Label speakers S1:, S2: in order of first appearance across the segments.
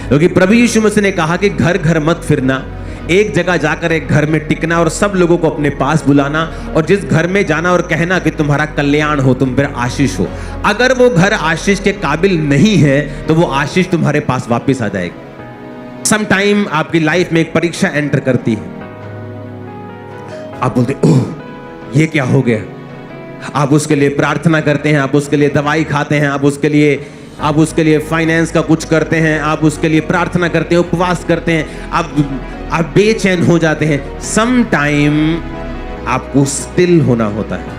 S1: क्योंकि प्रभु यीशु मसीह ने कहा कि घर घर मत फिरना, एक जगह जाकर एक घर में टिकना और सब लोगों को अपने पास बुलाना और जिस घर में जाना और कहना कि तुम्हारा कल्याण हो, तुम पर आशीष हो। अगर वो घर आशीष के काबिल नहीं है तो वो आशीष तुम्हारे पास वापस आ जाएगी। सम टाइम आपकी लाइफ में एक परीक्षा एंटर करती है, आप बोलते ओह ये क्या हो गया। आप उसके लिए प्रार्थना करते हैं, आप उसके लिए दवाई खाते हैं, आप उसके लिए फाइनेंस का कुछ करते हैं, आप उसके लिए प्रार्थना करते हैं, उपवास करते हैं, आप बेचैन हो जाते हैं। सम टाइम आपको स्टिल होना होता है।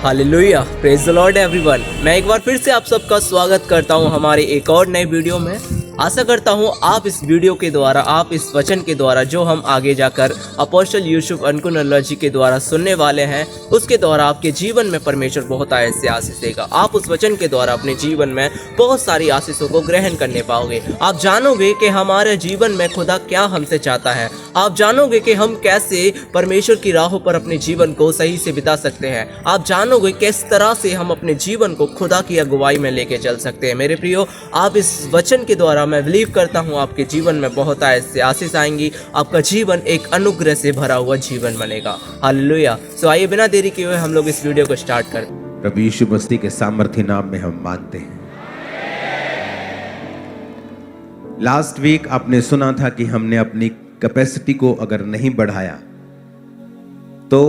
S2: Hallelujah, praise the Lord everyone. मैं एक बार फिर से आप सबका स्वागत करता हूं हमारे एक और नए वीडियो में। आशा करता हूं आप इस वीडियो के द्वारा, आप इस वचन के द्वारा जो हम आगे जाकर अपोस्टल यूसुफ अनकुनल्ला जी के द्वारा सुनने वाले हैं, उसके द्वारा आपके जीवन में परमेश्वर बहुत ऐसे आशीष देगा। आप उस वचन के द्वारा अपने जीवन में बहुत सारी आशीषों को ग्रहण करने पाओगे। आप जानोगे कि हमारे जीवन में खुदा क्या हमसे चाहता है। आप जानोगे कि हम कैसे परमेश्वर की राहों पर अपने जीवन को सही से बिता सकते हैं। आप जानोगे किस तरह से हम अपने जीवन को खुदा की अगुवाई में लेके चल सकते हैं। मेरे प्रियो, आप इस वचन के द्वारा मैं बिलीव करता हूं आपके जीवन में बहुत ऐसे आशीष आएंगी। आपका जीवन एक अनुग्रह से भरा हुआ जीवन बनेगा। हालेलुया। सो आइए बिना देरी किए हुए हम लोग इस वीडियो को स्टार्ट करते हैं।
S1: प्रभु यीशु मसीह के सामर्थ्य नाम में हम मानते हैं। लास्ट वीक आपने सुना था कि हमने अपनी कैपेसिटी को अगर नहीं बढ़ाया तो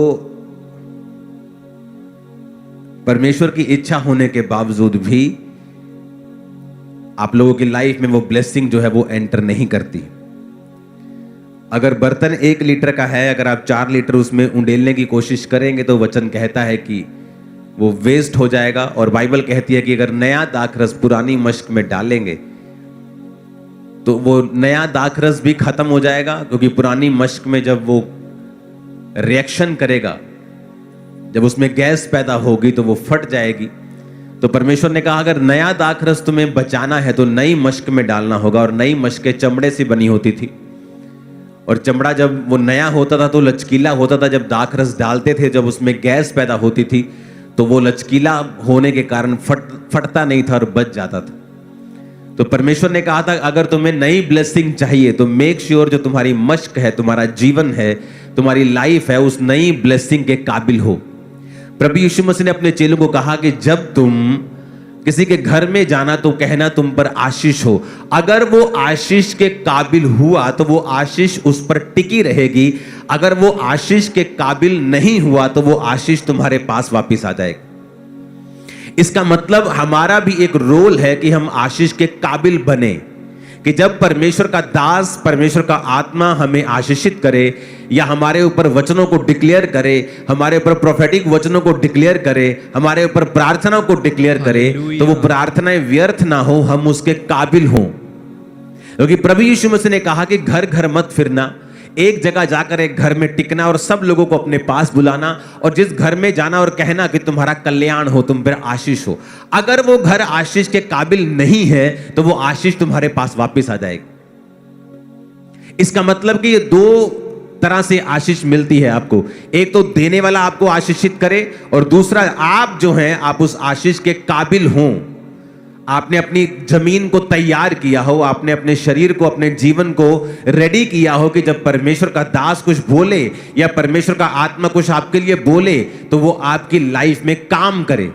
S1: परमेश्वर की इच्छा होने के बावजूद भी आप लोगों की लाइफ में वो ब्लेसिंग जो है वो एंटर नहीं करती। अगर बर्तन 1 लीटर का है, अगर आप 4 लीटर उसमें उंडेलने की कोशिश करेंगे तो वचन कहता है कि वो वेस्ट हो जाएगा। और बाइबल कहती है कि अगर नया दाखरस पुरानी मश्क में डालेंगे तो वो नया दाखरस भी खत्म हो जाएगा, क्योंकि पुरानी मश्क में जब वो रिएक्शन करेगा, जब उसमें गैस पैदा होगी तो वो फट जाएगी। तो परमेश्वर ने कहा अगर नया दाखरस तुम्हें बचाना है तो नई मश्क में डालना होगा। और नई मश्कें चमड़े से बनी होती थी और चमड़ा जब वो नया होता था तो लचकीला होता था। जब दाखरस डालते थे, जब उसमें गैस पैदा होती थी तो वो लचकीला होने के कारण फटता नहीं था और बच जाता था। तो परमेश्वर ने कहा था अगर तुम्हें नई ब्लेसिंग चाहिए तो मेक श्योर जो तुम्हारी मश्क है, तुम्हारा जीवन है, तुम्हारी लाइफ है, उस नई ब्लेसिंग के काबिल हो। प्रभु यीशु मसीह ने अपने चेलों को कहा कि जब तुम किसी के घर में जाना तो कहना तुम पर आशीष हो। अगर वो आशीष के काबिल हुआ तो वो आशीष उस पर टिकी रहेगी। अगर वो आशीष के काबिल नहीं हुआ तो वो आशीष तुम्हारे पास वापस आ जाएगी। इसका मतलब हमारा भी एक रोल है कि हम आशीष के काबिल बने, कि जब परमेश्वर का दास, परमेश्वर का आत्मा हमें आशीषित करे या हमारे ऊपर वचनों को डिक्लेयर करे, हमारे ऊपर प्रोफेटिक वचनों को डिक्लेयर करे, हमारे ऊपर प्रार्थना को डिक्लेयर करे, तो वो प्रार्थनाएं व्यर्थ ना हो, हम उसके काबिल हों। क्योंकि प्रभु यीशु मसीह ने कहा कि घर घर मत फिरना, एक जगह जाकर एक घर में टिकना और सब लोगों को अपने पास बुलाना और जिस घर में जाना और कहना कि तुम्हारा कल्याण हो, तुम पर आशीष हो। अगर वो घर आशीष के काबिल नहीं है तो वो आशीष तुम्हारे पास वापस आ जाएगी। इसका मतलब कि ये 2 तरह से आशीष मिलती है आपको। एक तो देने वाला आपको आशीषित करे और दूसरा आप जो हैं आप उस आशीष के काबिल हों। आपने अपनी जमीन को तैयार किया हो, आपने अपने शरीर को, अपने जीवन को रेडी किया हो कि जब परमेश्वर का दास कुछ बोले या परमेश्वर का आत्मा कुछ आपके लिए बोले तो वो आपकी लाइफ में काम करे।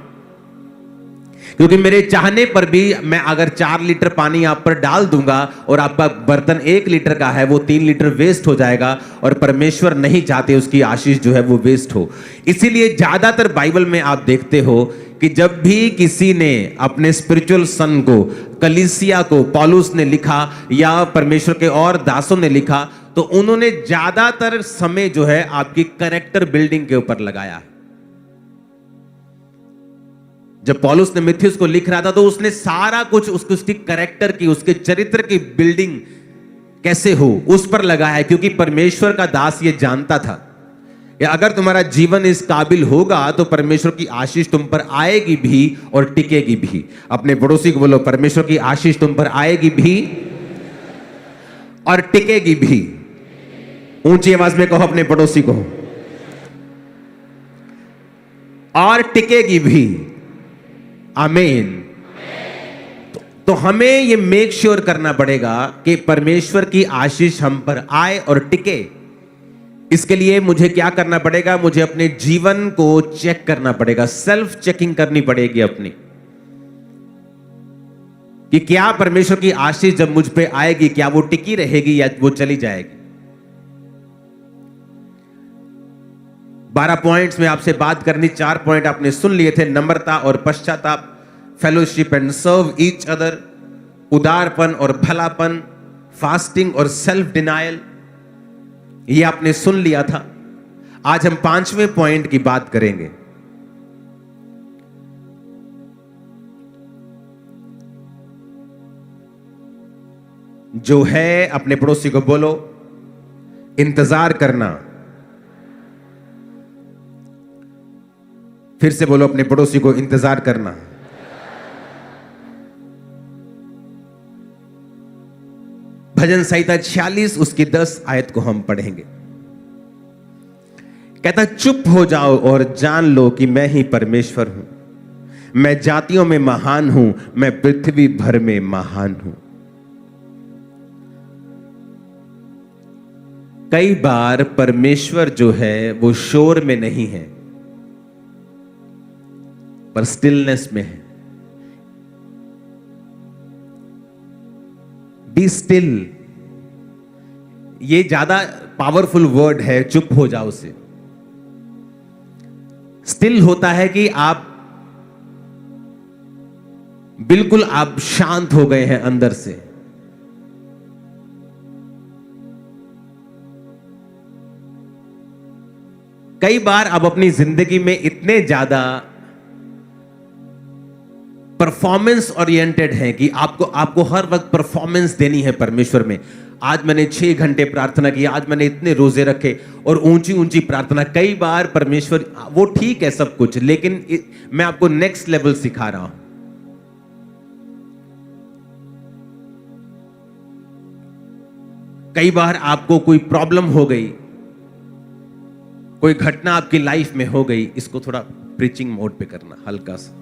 S1: क्योंकि मेरे चाहने पर भी मैं अगर 4 लीटर पानी आप पर डाल दूंगा और आपका बर्तन 1 लीटर का है, वो 3 लीटर वेस्ट हो जाएगा और परमेश्वर नहीं चाहते उसकी आशीष जो है वो वेस्ट हो। इसीलिए ज्यादातर बाइबल में आप देखते हो कि जब भी किसी ने अपने स्पिरिचुअल सन को, कलीसिया को पौलुस ने लिखा या परमेश्वर के और दासों ने लिखा तो उन्होंने ज्यादातर समय जो है आपकी कैरेक्टर बिल्डिंग के ऊपर लगाया है। जब पौलुस ने मिथियुस को लिख रहा था तो उसने सारा कुछ उसकी कैरेक्टर की, उसके चरित्र की बिल्डिंग कैसे हो उस पर लगाया है। क्योंकि परमेश्वर का दास ये जानता था कि अगर तुम्हारा जीवन इस काबिल होगा तो परमेश्वर की आशीष तुम पर आएगी भी और टिकेगी भी। अपने पड़ोसी को बोलो, परमेश्वर की आशीष तुम पर आएगी भी और टिकेगी भी। ऊंची आवाज में कहो अपने पड़ोसी को, और टिकेगी भी। आमीन। तो हमें ये मेक श्योर करना पड़ेगा कि परमेश्वर की आशीष हम पर आए और टिके। इसके लिए मुझे क्या करना पड़ेगा? मुझे अपने जीवन को चेक करना पड़ेगा, सेल्फ चेकिंग करनी पड़ेगी अपनी, कि क्या परमेश्वर की आशीष जब मुझ पे आएगी, क्या वो टिकी रहेगी या वो चली जाएगी। 12 पॉइंट्स में आपसे बात करनी, 4 पॉइंट आपने सुन लिए थे। नम्रता और पश्चाताप, fellowship and serve each other, उदारपन और भलापन, फास्टिंग और सेल्फ डिनायल, ये आपने सुन लिया था। आज हम 5वें पॉइंट की बात करेंगे। जो है, अपने पड़ोसी को बोलो, इंतजार करना। फिर से बोलो अपने पड़ोसी को, इंतजार करना। भजन संहिता 46 उसकी 10 आयत को हम पढ़ेंगे। कहता, चुप हो जाओ और जान लो कि मैं ही परमेश्वर हूं। मैं जातियों में महान हूं, मैं पृथ्वी भर में महान हूं। कई बार परमेश्वर जो है वो शोर में नहीं है, पर स्टिलनेस में है। बी स्टिल, ये ज्यादा पावरफुल वर्ड है चुप हो जाओ से। स्टिल होता है कि आप बिल्कुल आप शांत हो गए हैं अंदर से। कई बार आप अपनी जिंदगी में इतने ज्यादा परफॉर्मेंस ओरिएंटेड हैं कि आपको हर वक्त परफॉर्मेंस देनी है परमेश्वर में। आज मैंने 6 घंटे प्रार्थना की, आज मैंने इतने रोजे रखे और ऊंची ऊंची प्रार्थना। कई बार परमेश्वर, वो ठीक है सब कुछ, लेकिन मैं आपको नेक्स्ट लेवल सिखा रहा हूं। कई बार आपको कोई प्रॉब्लम हो गई, कोई घटना आपकी लाइफ में हो गई, इसको थोड़ा प्रीचिंग मोड पे करना, हल्का सा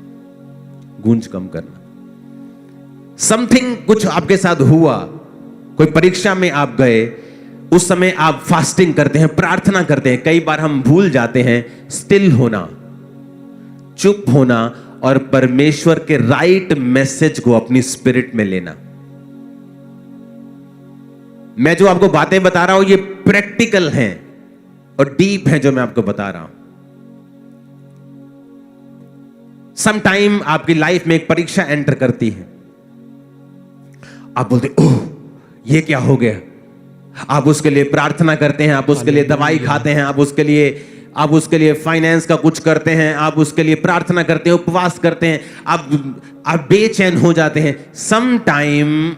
S1: गूंज कम करना। समथिंग कुछ आपके साथ हुआ, कोई परीक्षा में आप गए, उस समय आप फास्टिंग करते हैं, प्रार्थना करते हैं। कई बार हम भूल जाते हैं स्टिल होना, चुप होना और परमेश्वर के राइट मैसेज को अपनी स्पिरिट में लेना। मैं जो आपको बातें बता रहा हूं ये प्रैक्टिकल हैं और डीप है जो मैं आपको बता रहा हूं। सम टाइम आपकी लाइफ में एक परीक्षा एंटर करती है, आप बोलते ओह ये क्या हो गया। आप उसके लिए प्रार्थना करते हैं, आप उसके लिए दवाई खाते हैं, आप उसके लिए फाइनेंस का कुछ करते हैं, आप उसके लिए प्रार्थना करते हैं, उपवास करते हैं, आप बेचैन हो जाते हैं। सम टाइम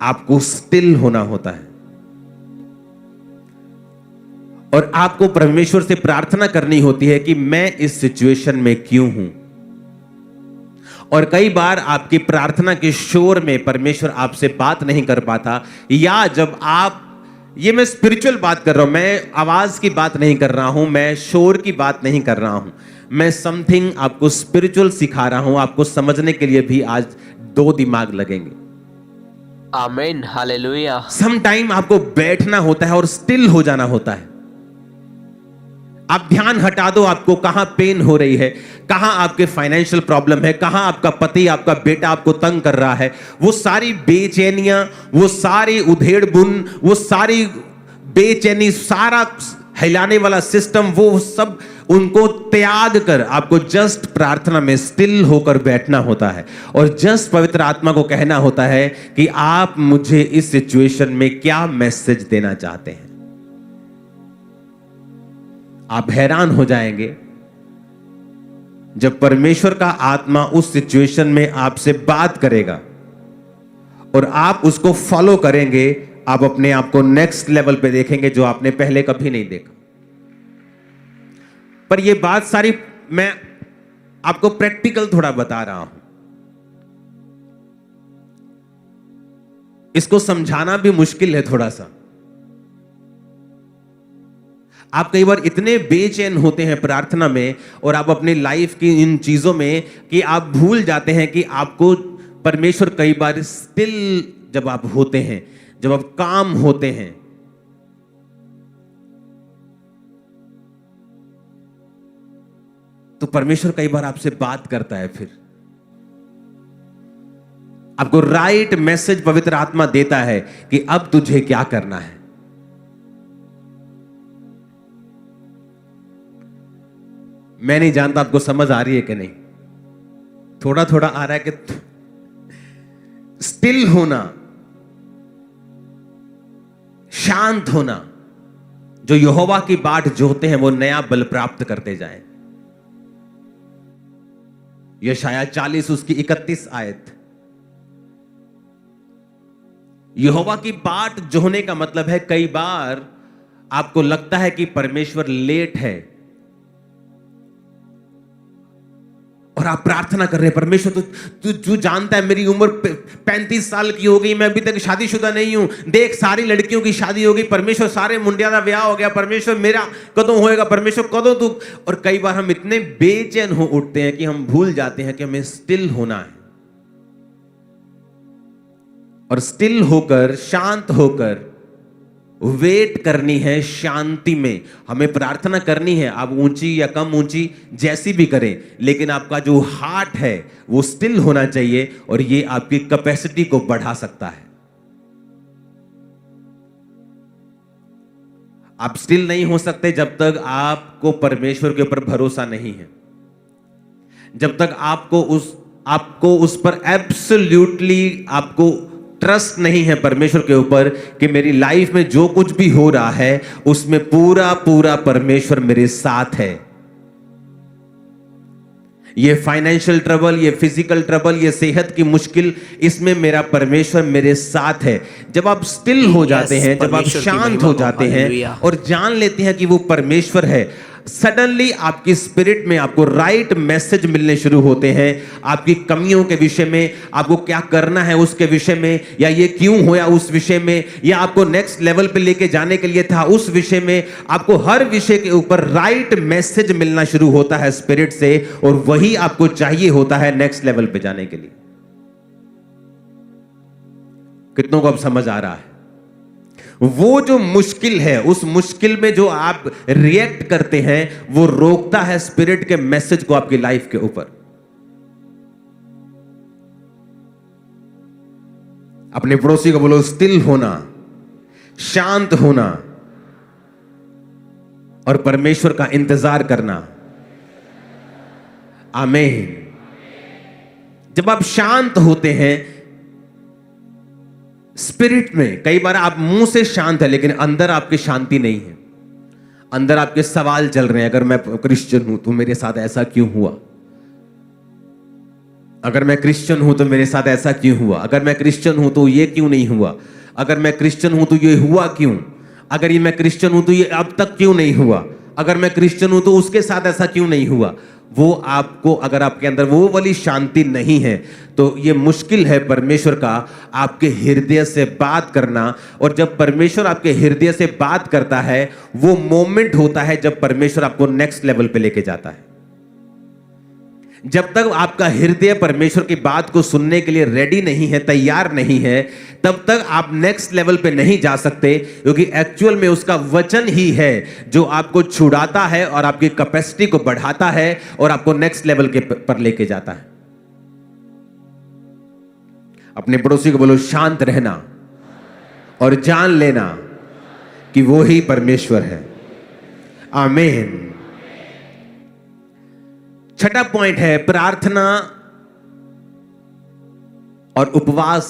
S1: आपको स्टिल होना होता है और आपको परमेश्वर से प्रार्थना करनी होती है कि मैं इस सिचुएशन में क्यों हूं। और कई बार आपकी प्रार्थना के शोर में परमेश्वर आपसे बात नहीं कर पाता, या जब आप, ये मैं स्पिरिचुअल बात कर रहा हूं, मैं आवाज की बात नहीं कर रहा हूं, मैं शोर की बात नहीं कर रहा हूं, मैं समथिंग आपको स्पिरिचुअल सिखा रहा हूं। आपको समझने के लिए भी आज 2 दिमाग लगेंगे।
S2: आमीन, हालेलुया।
S1: सम टाइम आपको बैठना होता है और स्टिल हो जाना होता है। आप ध्यान हटा दो, आपको कहां पेन हो रही है, कहां आपके फाइनेंशियल प्रॉब्लम है, कहां आपका पति, आपका बेटा आपको तंग कर रहा है। वो सारी बेचैनियां, वो सारी उधेड़ बुन, वो सारी बेचैनी, सारा हिलाने वाला सिस्टम, वो सब उनको त्याग कर आपको जस्ट प्रार्थना में स्टिल होकर बैठना होता है और जस्ट पवित्र आत्मा को कहना होता है कि आप मुझे इस सिचुएशन में क्या मैसेज देना चाहते हैं। आप हैरान हो जाएंगे जब परमेश्वर का आत्मा उस सिचुएशन में आपसे बात करेगा और आप उसको फॉलो करेंगे। आप अपने आप को नेक्स्ट लेवल पे देखेंगे जो आपने पहले कभी नहीं देखा। पर ये बात सारी मैं आपको प्रैक्टिकल थोड़ा बता रहा हूं, इसको समझाना भी मुश्किल है थोड़ा सा। आप कई बार इतने बेचैन होते हैं प्रार्थना में और आप अपनी लाइफ की इन चीजों में कि आप भूल जाते हैं कि आपको परमेश्वर कई बार स्टिल जब आप होते हैं, जब आप काम होते हैं, तो परमेश्वर कई बार आपसे बात करता है, फिर आपको राइट मैसेज पवित्र आत्मा देता है कि अब तुझे क्या करना है। मैं नहीं जानता आपको समझ आ रही है कि नहीं, थोड़ा थोड़ा आ रहा है कि स्टिल होना, शांत होना, जो यहोवा की बाट जोते हैं वो नया बल प्राप्त करते जाएं। यशायाह 40 उसकी 31 आयत। यहोवा की बाट जोहने का मतलब है कई बार आपको लगता है कि परमेश्वर लेट है और आप प्रार्थना कर रहे हैं, परमेश्वर तू जानता है मेरी उम्र 35 साल की हो गई, मैं अभी तक शादीशुदा नहीं हूं, देख सारी लड़कियों की शादी हो गई, परमेश्वर सारे मुंडिया का ब्याह हो गया, परमेश्वर मेरा कदों होएगा, परमेश्वर कदों तू। और कई बार हम इतने बेचैन हो उठते हैं कि हम भूल जाते हैं कि हमें स्टिल होना है, और स्टिल होकर, शांत होकर वेट करनी है शांति में। हमें प्रार्थना करनी है, आप ऊंची या कम ऊंची जैसी भी करें, लेकिन आपका जो हार्ट है वो स्टिल होना चाहिए, और ये आपकी कैपेसिटी को बढ़ा सकता है। आप स्टिल नहीं हो सकते जब तक आपको परमेश्वर के ऊपर भरोसा नहीं है, जब तक आपको उस पर एब्सोल्युटली आपको ट्रस्ट नहीं है परमेश्वर के ऊपर कि मेरी लाइफ में जो कुछ भी हो रहा है उसमें पूरा पूरा परमेश्वर मेरे साथ है। ये फाइनेंशियल ट्रबल, ये फिजिकल ट्रबल, ये सेहत की मुश्किल, इसमें मेरा परमेश्वर मेरे साथ है। जब आप स्टिल हो जाते हैं, जब आप शांत हो जाते हैं और जान लेते हैं कि वो परमेश्वर है, सडनली आपकी स्पिरिट में आपको राइट मैसेज मिलने शुरू होते हैं। आपकी कमियों के विषय में, आपको क्या करना है उसके विषय में, या ये क्यों होया उस विषय में, या आपको नेक्स्ट लेवल पे लेके जाने के लिए था उस विषय में। आपको हर विषय के ऊपर राइट मैसेज मिलना शुरू होता है स्पिरिट से, और वही आपको चाहिए होता है नेक्स्ट लेवल पे जाने के लिए। कितनों को अब समझ आ रहा है? वो जो मुश्किल है, उस मुश्किल में जो आप रिएक्ट करते हैं वो रोकता है स्पिरिट के मैसेज को आपकी लाइफ के ऊपर। अपने पड़ोसी को बोलो स्टिल होना, शांत होना और परमेश्वर का इंतजार करना। आमीन। जब आप शांत होते हैं स्पिरिट में, कई बार आप मुंह से शांत है लेकिन अंदर आपकी शांति नहीं है, अंदर आपके सवाल चल रहे हैं। अगर मैं क्रिश्चियन हूं तो मेरे साथ ऐसा क्यों हुआ, अगर मैं क्रिश्चियन हूं तो मेरे साथ ऐसा क्यों हुआ, अगर मैं क्रिश्चियन हूं तो ये क्यों नहीं हुआ, अगर मैं क्रिश्चियन हूं तो ये हुआ क्यों, अगर ये मैं क्रिश्चियन हूं तो ये अब तक क्यों नहीं हुआ, अगर मैं क्रिश्चियन हूं तो उसके साथ ऐसा क्यों नहीं हुआ। वो आपको, अगर आपके अंदर वो वाली शांति नहीं है तो ये मुश्किल है परमेश्वर का आपके हृदय से बात करना। और जब परमेश्वर आपके हृदय से बात करता है, वो मोमेंट होता है जब परमेश्वर आपको नेक्स्ट लेवल पे लेके जाता है। जब तक आपका हृदय परमेश्वर की बात को सुनने के लिए रेडी नहीं है, तैयार नहीं है, तब तक आप नेक्स्ट लेवल पे नहीं जा सकते, क्योंकि एक्चुअल में उसका वचन ही है जो आपको छुड़ाता है और आपकी कैपेसिटी को बढ़ाता है और आपको नेक्स्ट लेवल के पर लेके जाता है। अपने पड़ोसी को बोलो शांत रहना और जान लेना कि वो ही परमेश्वर है। आमीन। छठा पॉइंट है प्रार्थना और उपवास।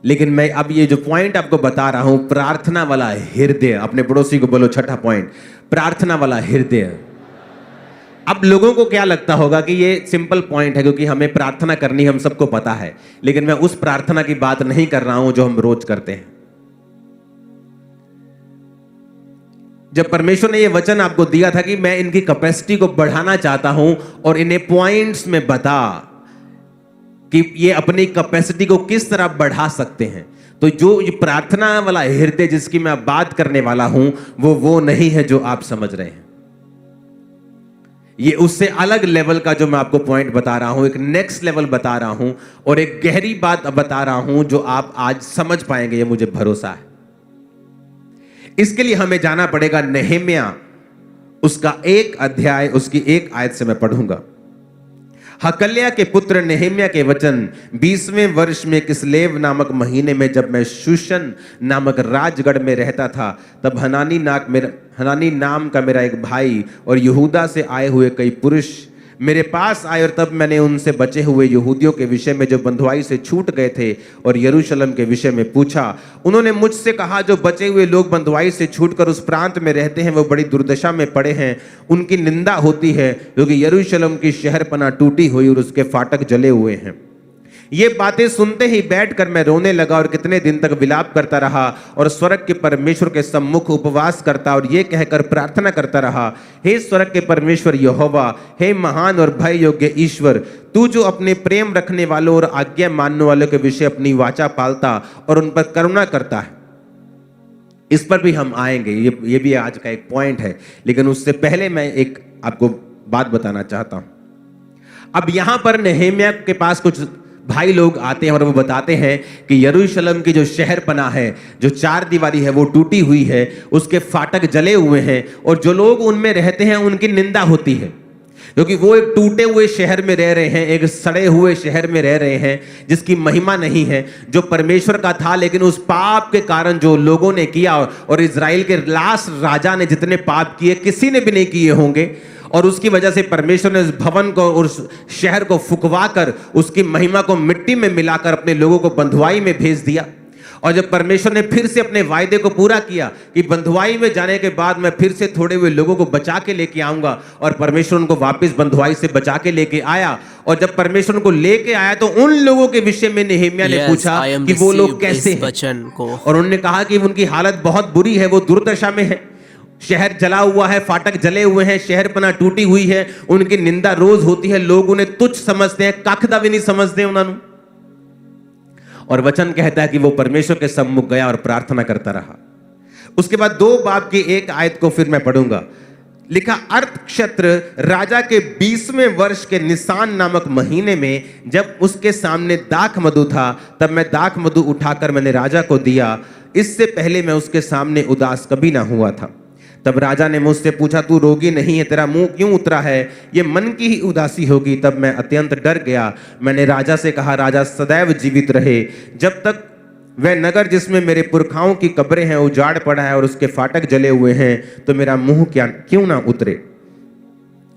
S1: लेकिन मैं अब ये जो पॉइंट आपको बता रहा हूं, प्रार्थना वाला हृदय। अपने पड़ोसी को बोलो छठा पॉइंट, प्रार्थना वाला हृदय। अब लोगों को क्या लगता होगा कि ये सिंपल पॉइंट है क्योंकि हमें प्रार्थना करनी हम सबको पता है, लेकिन मैं उस प्रार्थना की बात नहीं कर रहा हूं जो हम रोज करते हैं। जब परमेश्वर ने ये वचन आपको दिया था कि मैं इनकी कैपेसिटी को बढ़ाना चाहता हूं और इन्हें पॉइंट्स में बता कि ये अपनी कैपेसिटी को किस तरह बढ़ा सकते हैं, तो जो ये प्रार्थना वाला हृदय जिसकी मैं बात करने वाला हूं वो नहीं है जो आप समझ रहे हैं। ये उससे अलग लेवल का जो मैं आपको पॉइंट बता रहा हूं, एक नेक्स्ट लेवल बता रहा हूं और एक गहरी बात बता रहा हूं जो आप आज समझ पाएंगे, ये मुझे भरोसा है। इसके लिए हमें जाना पड़ेगा नहम्याह, उसका एक अध्याय, उसकी एक आयत से मैं पढ़ूंगा। हकल्या के पुत्र नहम्याह के वचन, 20वें वर्ष में किस्लेव नामक महीने में, जब मैं शूशन नामक राजगढ़ में रहता था, तब हनानी नाम का मेरा एक भाई और यहूदा से आए हुए कई पुरुष मेरे पास आए, और तब मैंने उनसे बचे हुए यहूदियों के विषय में जो बंधुआई से छूट गए थे और यरूशलेम के विषय में पूछा। उन्होंने मुझसे कहा, जो बचे हुए लोग बंधुआई से छूटकर उस प्रांत में रहते हैं वो बड़ी दुर्दशा में पड़े हैं, उनकी निंदा होती है, क्योंकि यरूशलेम की शहरपनाह टूटी हुई और उसके फाटक जले हुए हैं। ये बातें सुनते ही बैठकर मैं रोने लगा और कितने दिन तक विलाप करता रहा और स्वर्ग के परमेश्वर के सम्मुख उपवास करता और ये कहकर प्रार्थना करता रहा, हे स्वर्ग के परमेश्वर यहोवा, हे महान और भय योग्य ईश्वर, तू जो अपने प्रेम रखने वालों और आज्ञा मानने वालों के विषय अपनी वाचा पालता और उन पर करुणा करता है। इस पर भी हम आएंगे, ये भी आज का एक पॉइंट है, लेकिन उससे पहले मैं एक आपको बात बताना चाहता हूं। अब यहां पर नहम्याह के पास कुछ भाई लोग आते हैं और वो बताते हैं कि यरूशलेम की जो शहरपनाह है, जो चार दीवारी है, वो टूटी हुई है, उसके फाटक जले हुए हैं और जो लोग उनमें रहते हैं उनकी निंदा होती है, क्योंकि वो एक टूटे हुए शहर में रह रहे हैं, एक सड़े हुए शहर में रह रहे हैं जिसकी महिमा नहीं है, जो परमेश्वर का था, लेकिन उस पाप के कारण जो लोगों ने किया, और इजराइल के लास्ट राजा ने जितने पाप किए किसी ने भी नहीं किए होंगे, और उसकी वजह से परमेश्वर ने उस भवन को और उस शहर को फुकवा कर उसकी महिमा को मिट्टी में मिलाकर अपने लोगों को बंधुआई में भेज दिया। और जब परमेश्वर ने फिर से अपने वायदे को पूरा किया कि बंधुआई में जाने के बाद मैं फिर से थोड़े हुए लोगों को बचा के लेके आऊंगा, और परमेश्वर उनको वापस बंधुआई से बचा के लेके आया, और जब परमेश्वर उनको लेके आया तो उन लोगों के विषय में नहम्याह ने पूछा कि वो लोग कैसे हैं, और उन्होंने कहा कि उनकी हालत बहुत बुरी है, वो दुर्दशा में है, शहर जला हुआ है, फाटक जले हुए हैं, शहरपनाह टूटी हुई है, उनकी निंदा रोज होती है, लोग उन्हें तुच्छ समझते हैं, कखदा भी नहीं समझते उन्होंने। और वचन कहता है कि वो परमेश्वर के सम्मुख गया और प्रार्थना करता रहा। उसके बाद 2 बाब की एक आयत को फिर मैं पढ़ूंगा। लिखा, अर्थक्षेत्र राजा के 20वें वर्ष के निसान नामक महीने में, जब उसके सामने दाख मधु था, तब मैं दाख मधु उठाकर मैंने राजा को दिया। इससे पहले मैं उसके सामने उदास कभी ना हुआ था। तब राजा ने मुझसे पूछा, तू रोगी नहीं है, तेरा मुंह क्यों उतरा है? ये मन की ही उदासी होगी। तब मैं अत्यंत डर गया। मैंने राजा से कहा, राजा सदैव जीवित रहे, जब तक वह नगर जिसमें मेरे पुरखाओं की कब्रें हैं उजाड़ पड़ा है और उसके फाटक जले हुए हैं, तो मेरा मुंह क्यों ना उतरे?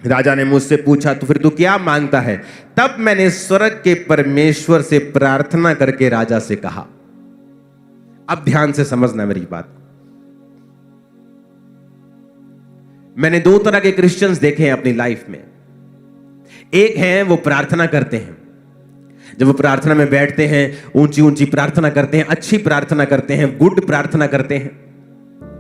S1: राजा ने मुझसे पूछा, तो फिर तू क्या मांगता है? तब मैंने स्वर्ग के परमेश्वर से प्रार्थना करके राजा से कहा। अब ध्यान से समझना मेरी बात। मैंने 2 तरह के क्रिश्चियंस देखे हैं अपनी लाइफ में। एक है वो प्रार्थना करते हैं, जब वो प्रार्थना में बैठते हैं ऊंची ऊंची प्रार्थना करते हैं, अच्छी प्रार्थना करते हैं, गुड प्रार्थना करते हैं।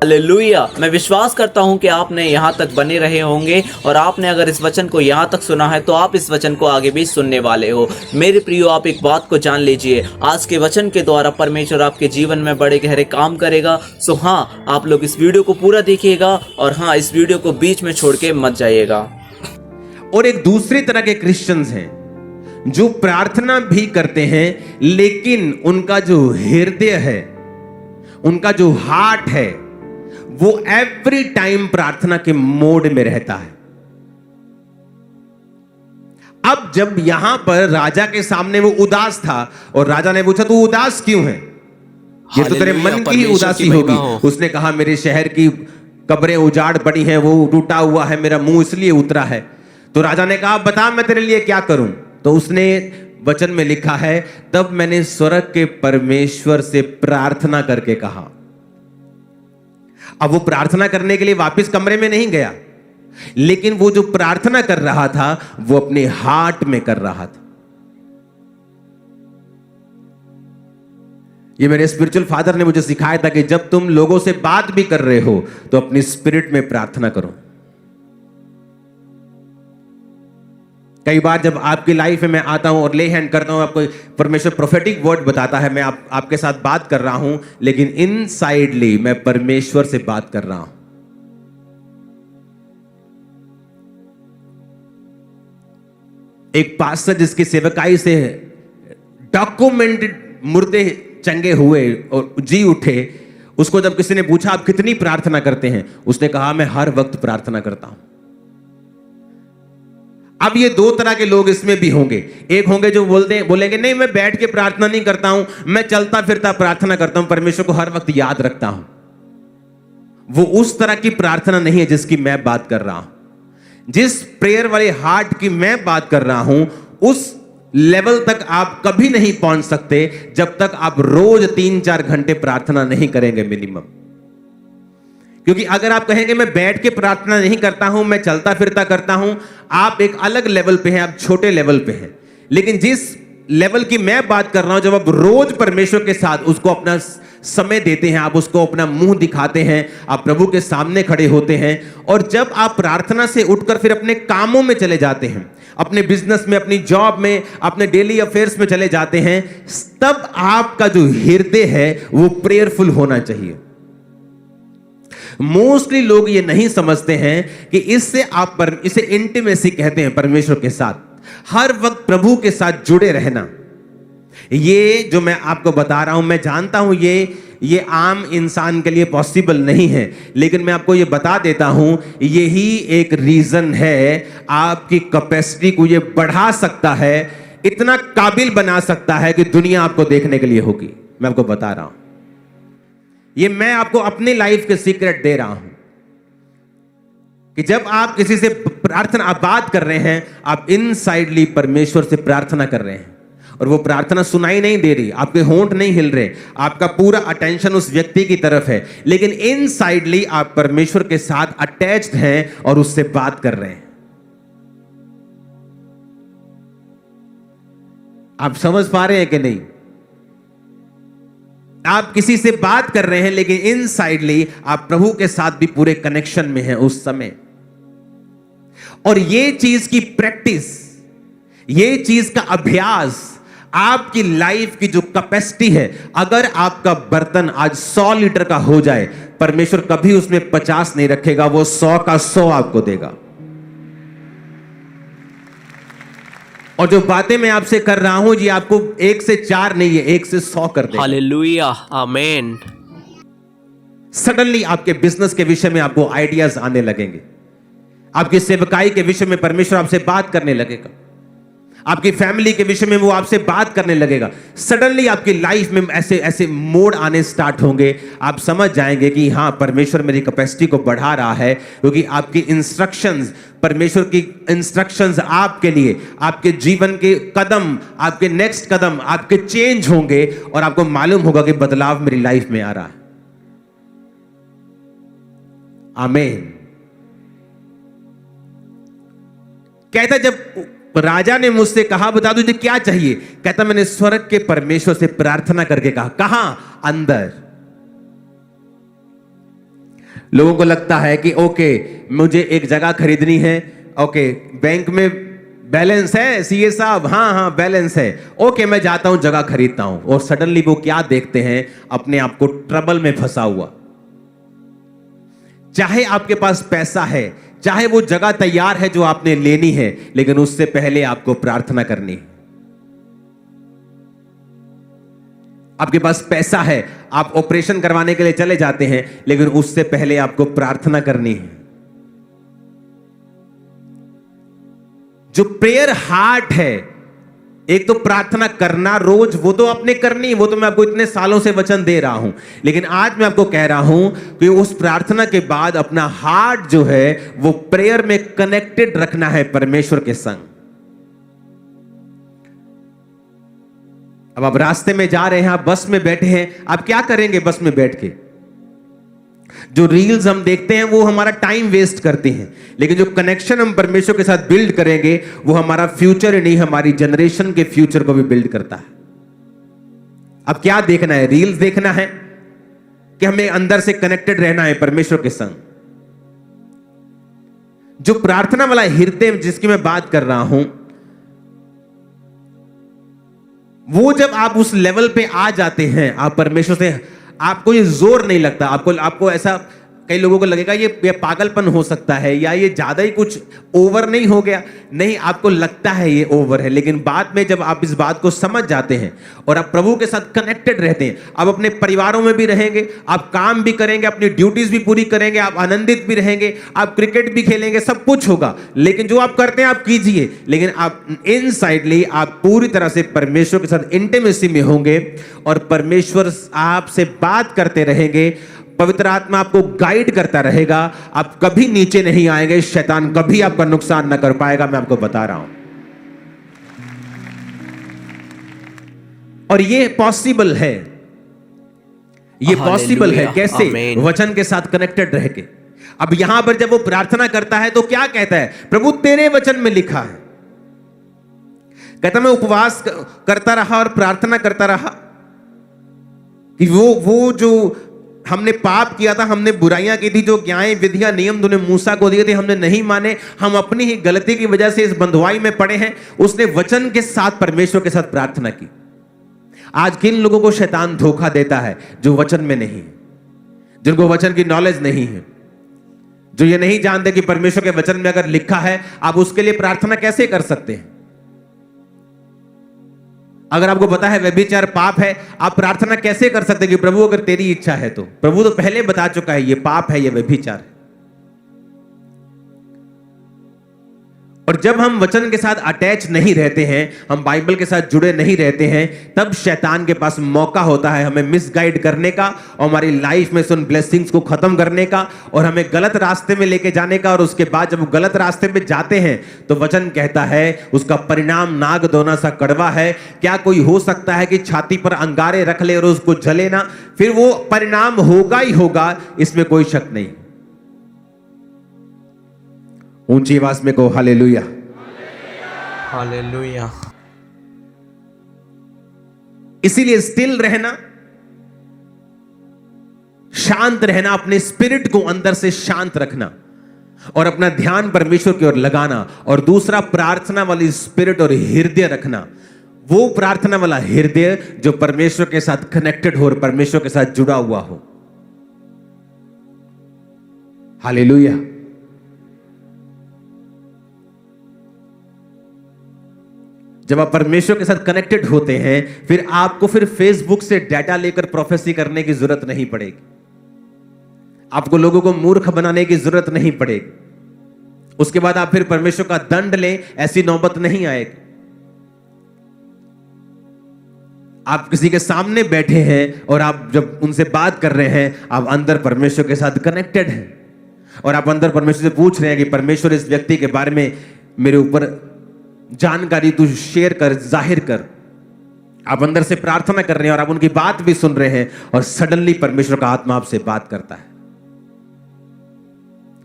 S2: हालेलुया। मैं विश्वास करता हूं कि आपने यहाँ तक बने रहे होंगे, और आपने अगर इस वचन को यहाँ तक सुना है तो आप इस वचन को आगे भी सुनने वाले हो। मेरे प्रियो, आप एक बात को जान लीजिए, आज के वचन के द्वारा परमेश्वर आपके जीवन में बड़े गहरे काम करेगा। सो हाँ, आप लोग इस वीडियो को पूरा देखिएगा, और हाँ, इस वीडियो को बीच में छोड़ के मत जाइएगा।
S1: और एक दूसरी तरह के क्रिश्चियंस हैं जो प्रार्थना भी करते हैं, लेकिन उनका जो हृदय है, उनका जो हार्ट है, वो एवरी टाइम प्रार्थना के मोड में रहता है। अब जब यहां पर राजा के सामने वो उदास था और राजा ने पूछा, तू उदास क्यों है? ये तो तेरे मन की ही उदासी होगी। उसने कहा, मेरे शहर की कब्रें उजाड़ पड़ी हैं, वो टूटा हुआ है, मेरा मुंह इसलिए उतरा है। तो राजा ने कहा, बता मैं तेरे लिए क्या करूं? तो उसने वचन में लिखा है, तब मैंने स्वर्ग के परमेश्वर से प्रार्थना करके कहा। अब वो प्रार्थना करने के लिए वापस कमरे में नहीं गया, लेकिन वो जो प्रार्थना कर रहा था वो अपने हार्ट में कर रहा था। ये मेरे स्पिरिचुअल फादर ने मुझे सिखाया था कि जब तुम लोगों से बात भी कर रहे हो तो अपनी स्पिरिट में प्रार्थना करो। कई बार जब आपकी लाइफ में मैं आता हूं और ले हैंड करता हूं, आपको परमेश्वर प्रोफेटिक वर्ड बताता है, मैं आपके साथ बात कर रहा हूं, लेकिन इनसाइडली मैं परमेश्वर से बात कर रहा हूं। एक पास्टर जिसकी सेवकाई से डॉक्यूमेंटेड मुर्दे चंगे हुए और जी उठे, उसको जब किसी ने पूछा आप कितनी प्रार्थना करते हैं, उसने कहा मैं हर वक्त प्रार्थना करता हूं। अब ये दो तरह के लोग इसमें भी होंगे। एक होंगे जो बोलेंगे नहीं मैं बैठ के प्रार्थना नहीं करता हूं, मैं चलता फिरता प्रार्थना करता हूं, परमेश्वर को हर वक्त याद रखता हूं। वो उस तरह की प्रार्थना नहीं है जिसकी मैं बात कर रहा हूं। जिस प्रेयर वाले हार्ट की मैं बात कर रहा हूं, उस लेवल तक आप कभी नहीं पहुंच सकते जब तक आप रोज 3-4 घंटे प्रार्थना नहीं करेंगे मिनिमम। क्योंकि अगर आप कहेंगे मैं बैठ के प्रार्थना नहीं करता हूं, मैं चलता फिरता करता हूं, आप एक अलग लेवल पे हैं, आप छोटे लेवल पे हैं। लेकिन जिस लेवल की मैं बात कर रहा हूं, जब आप रोज परमेश्वर के साथ उसको अपना समय देते हैं, आप उसको अपना मुंह दिखाते हैं, आप प्रभु के सामने खड़े होते हैं, और जब आप प्रार्थना से उठकर फिर अपने कामों में चले जाते हैं, अपने बिजनेस में, अपनी जॉब में, अपने डेली अफेयर्स में चले जाते हैं, तब आपका जो हृदय है वो प्रेयरफुल होना चाहिए। मोस्टली लोग ये नहीं समझते हैं कि इससे इसे इंटीमेसी कहते हैं, परमेश्वर के साथ हर वक्त प्रभु के साथ जुड़े रहना। ये जो मैं आपको बता रहा हूं, मैं जानता हूं ये आम इंसान के लिए पॉसिबल नहीं है, लेकिन मैं आपको ये बता देता हूं, यही एक रीजन है आपकी कैपेसिटी को ये बढ़ा सकता है, इतना काबिल बना सकता है कि दुनिया आपको देखने के लिए होगी। मैं आपको बता रहा हूं, ये मैं आपको अपनी लाइफ के सीक्रेट दे रहा हूं कि जब आप किसी से प्रार्थना आप बात कर रहे हैं, आप इनसाइडली परमेश्वर से प्रार्थना कर रहे हैं, और वो प्रार्थना सुनाई नहीं दे रही, आपके होंठ नहीं हिल रहे, आपका पूरा अटेंशन उस व्यक्ति की तरफ है, लेकिन इनसाइडली आप परमेश्वर के साथ अटैच्ड हैं और उससे बात कर रहे हैं। आप समझ पा रहे हैं कि नहीं? आप किसी से बात कर रहे हैं, लेकिन इनसाइडली आप प्रभु के साथ भी पूरे कनेक्शन में हैं उस समय। और ये चीज की प्रैक्टिस, ये चीज का अभ्यास आपकी लाइफ की जो कैपेसिटी है, अगर आपका बर्तन आज 100 लीटर का हो जाए, परमेश्वर कभी उसमें 50 नहीं रखेगा, वो 100 का 100 आपको देगा। और जो बातें मैं आपसे कर रहा हूं, ये आपको 1 से 4 नहीं है, 1 से 100 कर देगा।
S2: हालेलुया, आमेन।
S1: सडनली आपके बिजनेस के विषय में आपको आइडियाज आने लगेंगे, आपकी सेवकाई के विषय में परमेश्वर आपसे बात करने लगेगा, आपकी फैमिली के विषय में वो आपसे बात करने लगेगा। सडनली आपकी लाइफ में ऐसे ऐसे मोड़ आने स्टार्ट होंगे, आप समझ जाएंगे कि हाँ, परमेश्वर मेरी कैपेसिटी को बढ़ा रहा है, क्योंकि आपकी इंस्ट्रक्शंस, परमेश्वर की इंस्ट्रक्शंस आपके लिए, आपके जीवन के कदम, आपके नेक्स्ट कदम आपके चेंज होंगे, और आपको मालूम होगा कि बदलाव मेरी लाइफ में आ रहा है। आमीन। कहता जब राजा ने मुझसे कहा बता दो क्या चाहिए, कहता मैंने स्वर्ग के परमेश्वर से प्रार्थना करके कहा। कहां? अंदर। लोगों को लगता है कि ओके, मुझे एक जगह खरीदनी है, ओके बैंक में बैलेंस है सीए साहब, हाँ हाँ बैलेंस है, ओके मैं जाता हूं जगह खरीदता हूं, और सडनली वो क्या देखते हैं, अपने आप को ट्रबल में फंसा हुआ। चाहे आपके पास पैसा है, चाहे वो जगह तैयार है जो आपने लेनी है, लेकिन उससे पहले आपको प्रार्थना करनी है। आपके पास पैसा है, आप ऑपरेशन करवाने के लिए चले जाते हैं, लेकिन उससे पहले आपको प्रार्थना करनी है। जो प्रेयर हार्ट है, एक तो प्रार्थना करना रोज, वो तो आपने करनी, वो तो मैं आपको इतने सालों से वचन दे रहा हूं, लेकिन आज मैं आपको कह रहा हूं कि उस प्रार्थना के बाद अपना हार्ट जो है वो प्रेयर में कनेक्टेड रखना है परमेश्वर के संग। अब आप रास्ते में जा रहे हैं, आप बस में बैठे हैं, आप क्या करेंगे बस में बैठ के? जो रील्स हम देखते हैं वो हमारा टाइम वेस्ट करती हैं, लेकिन जो कनेक्शन हम परमेश्वर के साथ बिल्ड करेंगे वो हमारा फ्यूचर ही नहीं, हमारी जनरेशन के फ्यूचर को भी बिल्ड करता है। अब क्या देखना है? रील्स देखना है कि हमें अंदर से कनेक्टेड रहना है परमेश्वर के संग? जो प्रार्थना वाला हृदय जिसकी मैं बात कर रहा हूं, वो जब आप उस लेवल पे आ जाते हैं, आप परमेश्वर से, आपको ये जोर नहीं लगता, आपको ऐसा कई लोगों को लगेगा ये पागलपन हो सकता है या ये ज्यादा ही कुछ ओवर नहीं हो गया। नहीं, आपको लगता है ये ओवर है, लेकिन बाद में जब आप इस बात को समझ जाते हैं और आप प्रभु के साथ कनेक्टेड रहते हैं, आप अपने परिवारों में भी रहेंगे, आप काम भी करेंगे, अपनी ड्यूटीज भी पूरी करेंगे, आप आनंदित भी रहेंगे, आप क्रिकेट भी खेलेंगे, सब कुछ होगा। लेकिन जो आप करते हैं आप कीजिए, लेकिन आप इनसाइडली आप पूरी तरह से परमेश्वर के साथ इंटीमेसी में होंगे और परमेश्वर आपसे बात करते रहेंगे, पवित्र आत्मा आपको गाइड करता रहेगा, आप कभी नीचे नहीं आएंगे, शैतान कभी आपका नुकसान ना कर पाएगा। मैं आपको बता रहा हूं, और ये पॉसिबल है। ये पॉसिबल है कैसे? वचन के साथ कनेक्टेड रह के। अब यहां पर जब वो प्रार्थना करता है तो क्या कहता है? प्रभु तेरे वचन में लिखा है, कहता मैं उपवास करता रहा और प्रार्थना करता रहा कि वो जो हमने पाप किया था, हमने बुराइयां की थी, जो ज्ञाएं विधियां नियम तूने मूसा को दिए थे हमने नहीं माने, हम अपनी ही गलती की वजह से इस बंधुआई में पड़े हैं। उसने वचन के साथ परमेश्वर के साथ प्रार्थना की। आज किन लोगों को शैतान धोखा देता है? जो वचन में नहीं, जिनको वचन की नॉलेज नहीं है, जो ये नहीं जानते कि परमेश्वर के वचन में अगर लिखा है आप उसके लिए प्रार्थना कैसे कर सकते हैं। अगर आपको पता है व्यभिचार पाप है, आप प्रार्थना कैसे कर सकते हैं कि प्रभु अगर तेरी इच्छा है तो? प्रभु तो पहले बता चुका है ये पाप है, ये व्यभिचार है। और जब हम वचन के साथ अटैच नहीं रहते हैं, हम बाइबल के साथ जुड़े नहीं रहते हैं, तब शैतान के पास मौका होता है हमें मिसगाइड करने का और हमारी लाइफ में से उन ब्लेसिंग्स को खत्म करने का और हमें गलत रास्ते में लेके जाने का। और उसके बाद जब वो गलत रास्ते में जाते हैं तो वचन कहता है उसका परिणाम नाग दोना सा कड़वा है। क्या कोई हो सकता है कि छाती पर अंगारे रख ले और उसको जले ना? फिर वो परिणाम होगा ही होगा, इसमें कोई शक नहीं। ऊंची आवाज में कहो हालेलुया,
S2: हालेलुया।
S1: इसीलिए स्टिल रहना, शांत रहना, अपने स्पिरिट को अंदर से शांत रखना और अपना ध्यान परमेश्वर की ओर लगाना। और दूसरा, प्रार्थना वाली स्पिरिट और हृदय रखना। वो प्रार्थना वाला हृदय जो परमेश्वर के साथ कनेक्टेड हो और परमेश्वर के साथ जुड़ा हुआ हो। हालेलुया। जब आप परमेश्वर के साथ कनेक्टेड होते हैं, फिर आपको फेसबुक से डाटा लेकर प्रोफेसी करने की जरूरत नहीं पड़ेगी। आपको लोगों को मूर्ख बनाने की जरूरत नहीं पड़ेगी। उसके बाद आप फिर परमेश्वर का दंड लें, ऐसी नौबत नहीं आएगी। आप किसी के सामने बैठे हैं और आप जब उनसे बात कर रहे हैं, आप अंदर परमेश्वर के साथ कनेक्टेड हैं और आप अंदर परमेश्वर से पूछ रहे हैं कि परमेश्वर इस व्यक्ति के बारे में मेरे ऊपर जानकारी तू शेयर कर, जाहिर कर। आप अंदर से प्रार्थना कर रहे हैं और आप उनकी बात भी सुन रहे हैं और सडनली परमेश्वर का आत्मा आपसे बात करता है।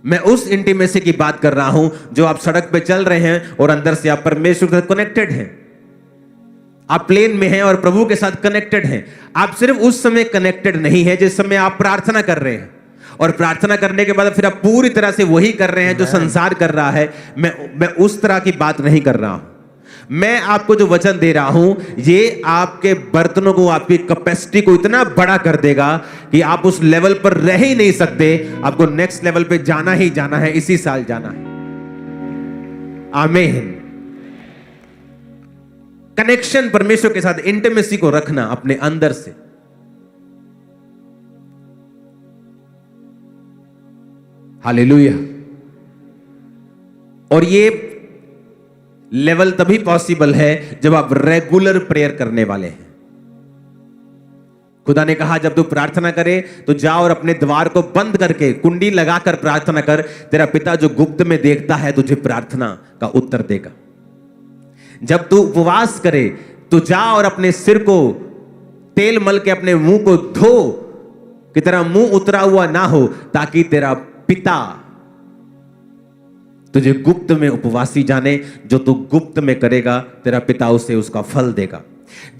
S1: मैं उस इंटीमेसी की बात कर रहा हूं जो आप सड़क पे चल रहे हैं और अंदर से आप परमेश्वर के साथ कनेक्टेड हैं। आप प्लेन में हैं और प्रभु के साथ कनेक्टेड हैं। आप सिर्फ उस समय कनेक्टेड नहीं है जिस समय आप प्रार्थना कर रहे हैं, और प्रार्थना करने के बाद फिर आप पूरी तरह से वही कर रहे हैं जो संसार कर रहा है। मैं उस तरह की बात नहीं कर रहा हूं। मैं आपको जो वचन दे रहा हूं, ये आपके बर्तनों को, आपकी कैपेसिटी को इतना बड़ा कर देगा कि आप उस लेवल पर रह ही नहीं सकते। आपको नेक्स्ट लेवल पे जाना ही जाना है, इसी साल जाना है। आमीन। कनेक्शन परमेश्वर के साथ, इंटीमेसी को रखना अपने अंदर से। हालेलुया। और ये लेवल तभी पॉसिबल है जब आप रेगुलर प्रेयर करने वाले हैं। खुदा ने कहा जब तू प्रार्थना करे तो जा और अपने द्वार को बंद करके कुंडी लगाकर प्रार्थना कर, तेरा पिता जो गुप्त में देखता है तुझे प्रार्थना का उत्तर देगा। जब तू उपवास करे तो जा और अपने सिर को तेल मल के अपने मुंह को धो कि तेरा मुंह उतरा हुआ ना हो, ताकि तेरा पिता तुझे गुप्त में उपवासी जाने। जो तू गुप्त में करेगा तेरा पिता उसे उसका फल देगा।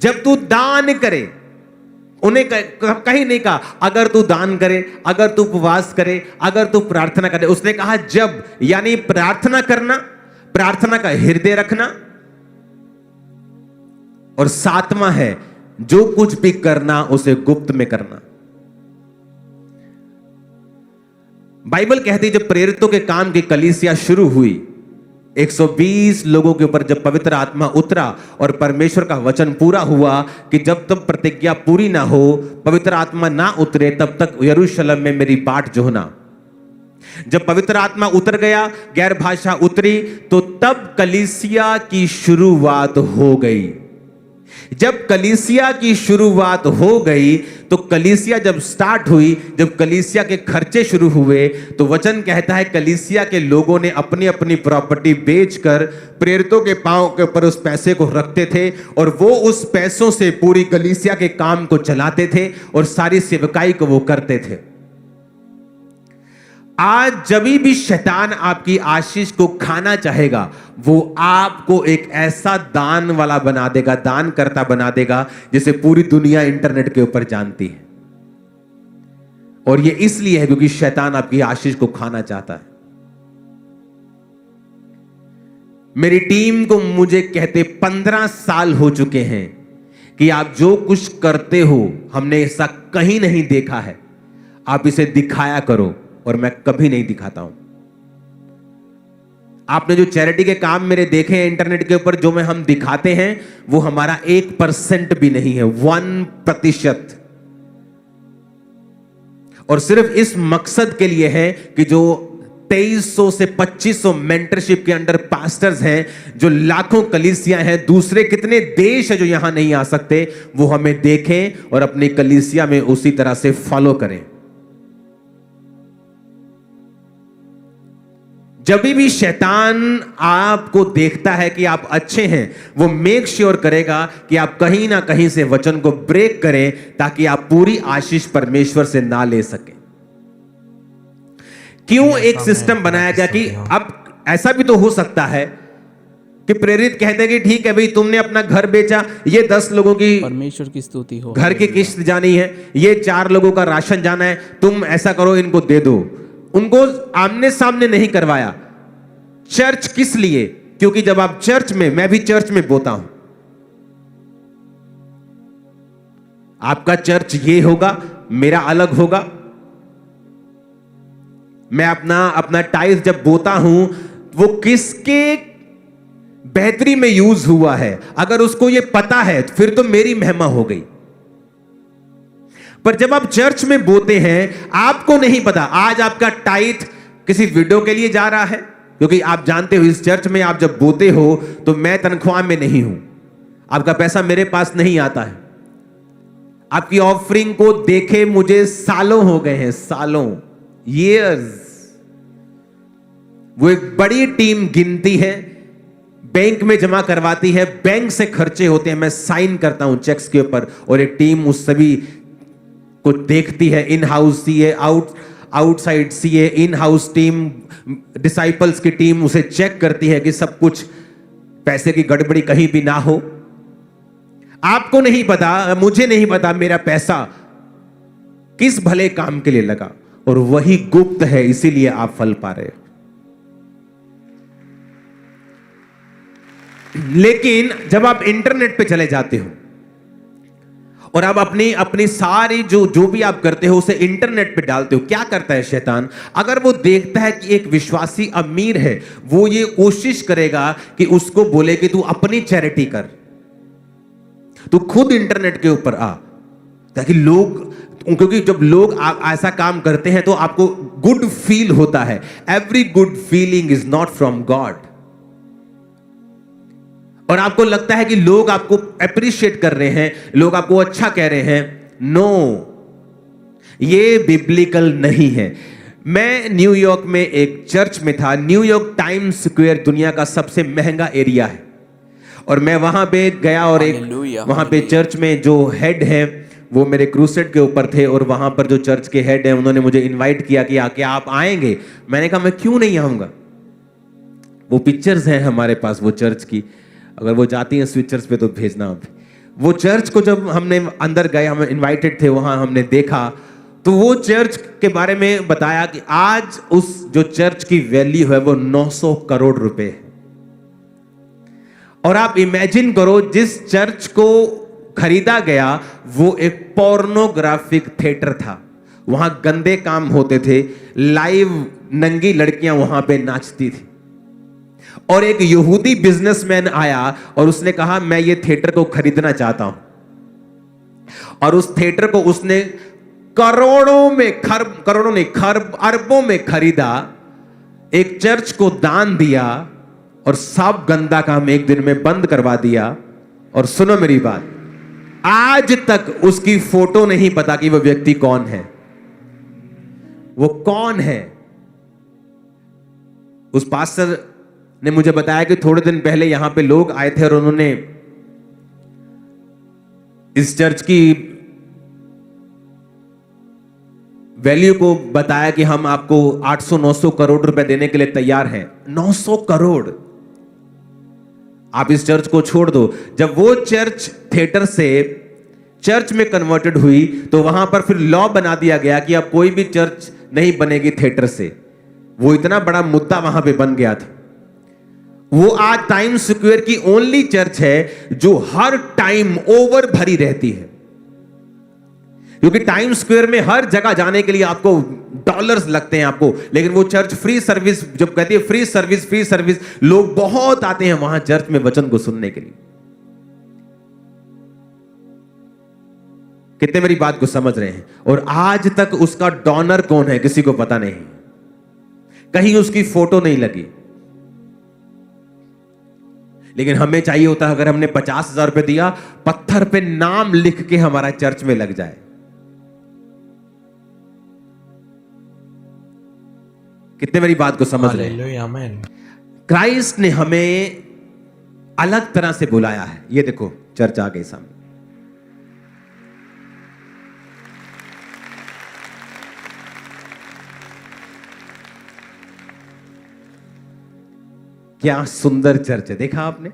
S1: जब तू दान करे, उन्हें कहीं नहीं कहा अगर तू दान करे, अगर तू उपवास करे, अगर तू प्रार्थना करे। उसने कहा जब, यानी प्रार्थना करना, प्रार्थना का हृदय रखना। और सातवां है जो कुछ भी करना उसे गुप्त में करना। बाइबल कहती है जब प्रेरितों के काम की कलीसिया शुरू हुई, 120 लोगों के ऊपर जब पवित्र आत्मा उतरा और परमेश्वर का वचन पूरा हुआ कि जब तक प्रतिज्ञा पूरी ना हो, पवित्र आत्मा ना उतरे, तब तक यरूशलेम में मेरी बाट जो ना। जब पवित्र आत्मा उतर गया, गैर भाषा उतरी, तो तब कलीसिया की शुरुआत हो गई। जब कलीसिया की शुरुआत हो गई, तो कलीसिया जब स्टार्ट हुई, जब कलीसिया के खर्चे शुरू हुए, तो वचन कहता है कलीसिया के लोगों ने अपनी अपनी प्रॉपर्टी बेचकर प्रेरितों के पांव के ऊपर उस पैसे को रखते थे और वो उस पैसों से पूरी कलीसिया के काम को चलाते थे और सारी सेवकाई को वो करते थे। आज जब भी शैतान आपकी आशीष को खाना चाहेगा, वो आपको एक ऐसा दान वाला बना देगा, दान करता बना देगा, जिसे पूरी दुनिया इंटरनेट के ऊपर जानती है। और ये इसलिए है क्योंकि शैतान आपकी आशीष को खाना चाहता है। मेरी टीम को मुझे कहते 15 साल हो चुके हैं कि आप जो कुछ करते हो हमने ऐसा कहीं नहीं देखा है, आप इसे दिखाया करो। और मैं कभी नहीं दिखाता हूं। आपने जो चैरिटी के काम मेरे देखे हैं इंटरनेट के ऊपर, जो में हम दिखाते हैं, वो हमारा 1% भी नहीं है, 1%। और सिर्फ इस मकसद के लिए है कि जो 2300 से 2500 मेंटरशिप के अंडर पास्टर्स हैं, जो लाखों कलीसियां हैं, दूसरे कितने देश है जो यहां नहीं आ सकते, वो हमें देखें और अपनी कलीसिया में उसी तरह से फॉलो करें। जब भी शैतान आपको देखता है कि आप अच्छे हैं, वो मेक श्योर करेगा कि आप कहीं ना कहीं से वचन को ब्रेक करें, ताकि आप पूरी आशीष परमेश्वर से ना ले सकें। क्यों एक सिस्टम बनाया गया कि अब ऐसा भी तो हो सकता है कि प्रेरित कहते हैं कि ठीक है भाई, तुमने अपना घर बेचा, ये 10 लोगों की
S2: परमेश्वर की स्तुति हो,
S1: घर की किस्त जानी है, ये 4 लोगों का राशन जाना है, तुम ऐसा करो, इनको दे दो। उनको आमने सामने नहीं करवाया। चर्च किस लिए? क्योंकि जब आप चर्च में, मैं भी चर्च में बोता हूं, आपका चर्च ये होगा, मेरा अलग होगा। मैं अपना टाइल्स जब बोता हूं, वो किसके बेहतरी में यूज हुआ है, अगर उसको ये पता है तो फिर तो मेरी महिमा हो गई। पर जब आप चर्च में बोते हैं, आपको नहीं पता आज आपका टाइट किसी वीडियो के लिए जा रहा है, क्योंकि आप जानते हो इस चर्च में आप जब बोते हो तो मैं तनख्वाह में नहीं हूं, आपका पैसा मेरे पास नहीं आता है। आपकी ऑफरिंग को देखे मुझे सालों हो गए हैं, सालों, ईयर्स। वो एक बड़ी टीम गिनती है, बैंक में जमा करवाती है, बैंक से खर्चे होते हैं, मैं साइन करता हूं चेक्स के ऊपर, और एक टीम उस सभी को देखती है। In house CA, outside CA, in house team, disciples की टीम उसे चेक करती है कि सब कुछ पैसे की गड़बड़ी कहीं भी ना हो। आपको नहीं पता, मुझे नहीं पता मेरा पैसा किस भले काम के लिए लगा, और वही गुप्त है, इसीलिए आप फल पा रहे हो। लेकिन जब आप इंटरनेट पे चले जाते हो और आप अपनी सारी जो भी आप करते हो उसे इंटरनेट पे डालते हो, क्या करता है शैतान? अगर वो देखता है कि एक विश्वासी अमीर है, वो ये कोशिश करेगा कि उसको बोले कि तू अपनी चैरिटी कर, तू खुद इंटरनेट के ऊपर आ, ताकि लोग, क्योंकि जब लोग ऐसा काम करते हैं तो आपको गुड फील होता है। Every good feeling is not from God. और आपको लगता है कि लोग आपको अप्रिशिएट कर रहे हैं, लोग आपको अच्छा कह रहे हैं। नो, ये बिब्लिकल नहीं है। मैं न्यूयॉर्क में एक चर्च में था। न्यूयॉर्क टाइम्स स्क्वायर दुनिया का सबसे महंगा एरिया है, और मैं वहां पे गया और एक वहां पे चर्च में जो हेड है वो मेरे क्रूसेड के ऊपर थे, और वहां पर जो चर्च के हेड है उन्होंने मुझे इनवाइट किया कि आके आप आएंगे। मैंने कहा मैं क्यों नहीं आऊंगा, वो पिक्चर्स हैं हमारे पास वो चर्च की, अगर वो जाती हैं स्विचर्स पे तो भेजना आप। वो चर्च को जब हमने अंदर गए, हम इनवाइटेड थे, वहां हमने देखा तो वो चर्च के बारे में बताया कि आज उस जो चर्च की वैल्यू है वो 900 करोड़ रुपए है। और आप इमेजिन करो, जिस चर्च को खरीदा गया वो एक पोर्नोग्राफिक थिएटर था। वहां गंदे काम होते थे, लाइव नंगी लड़कियां वहां पे नाचती थी। और एक यहूदी बिजनेसमैन आया और उसने कहा मैं ये थिएटर को खरीदना चाहता हूं, और उस थिएटर को उसने करोड़ों नहीं खरब अरबों में खरीदा, एक चर्च को दान दिया और सब गंदा काम एक दिन में बंद करवा दिया। और सुनो मेरी बात, आज तक उसकी फोटो नहीं पता कि वो व्यक्ति कौन है, वो कौन है। उस पास्टर ने मुझे बताया कि थोड़े दिन पहले यहां पे लोग आए थे और उन्होंने इस चर्च की वैल्यू को बताया कि हम आपको 800-900 करोड़ रुपए देने के लिए तैयार हैं। 900 करोड़, आप इस चर्च को छोड़ दो। जब वो चर्च थिएटर से चर्च में कन्वर्टेड हुई तो वहां पर फिर लॉ बना दिया गया कि अब कोई भी चर्च नहीं बनेगी थिएटर से। वो इतना बड़ा मुद्दा वहां पे बन गया था। वो आज टाइम्स स्क्वायर की ओनली चर्च है जो हर टाइम ओवर भरी रहती है, क्योंकि टाइम्स स्क्वायर में हर जगह जाने के लिए आपको डॉलर्स लगते हैं आपको, लेकिन वो चर्च फ्री सर्विस, जब कहती है फ्री सर्विस, लोग बहुत आते हैं वहां चर्च में वचन को सुनने के लिए। कितने मेरी बात को समझ रहे हैं? और आज तक उसका डोनर कौन है किसी को पता नहीं, कहीं उसकी फोटो नहीं लगी। लेकिन हमें चाहिए होता है अगर हमने 50,000 रुपए दिया, पत्थर पे नाम लिख के हमारा चर्च में लग जाए। कितने मेरी बात को समझ रहे हैं? क्राइस्ट ने हमें अलग तरह से बुलाया है। ये देखो चर्च आ गई सामने। क्या सुंदर चर्च है, देखा आपने?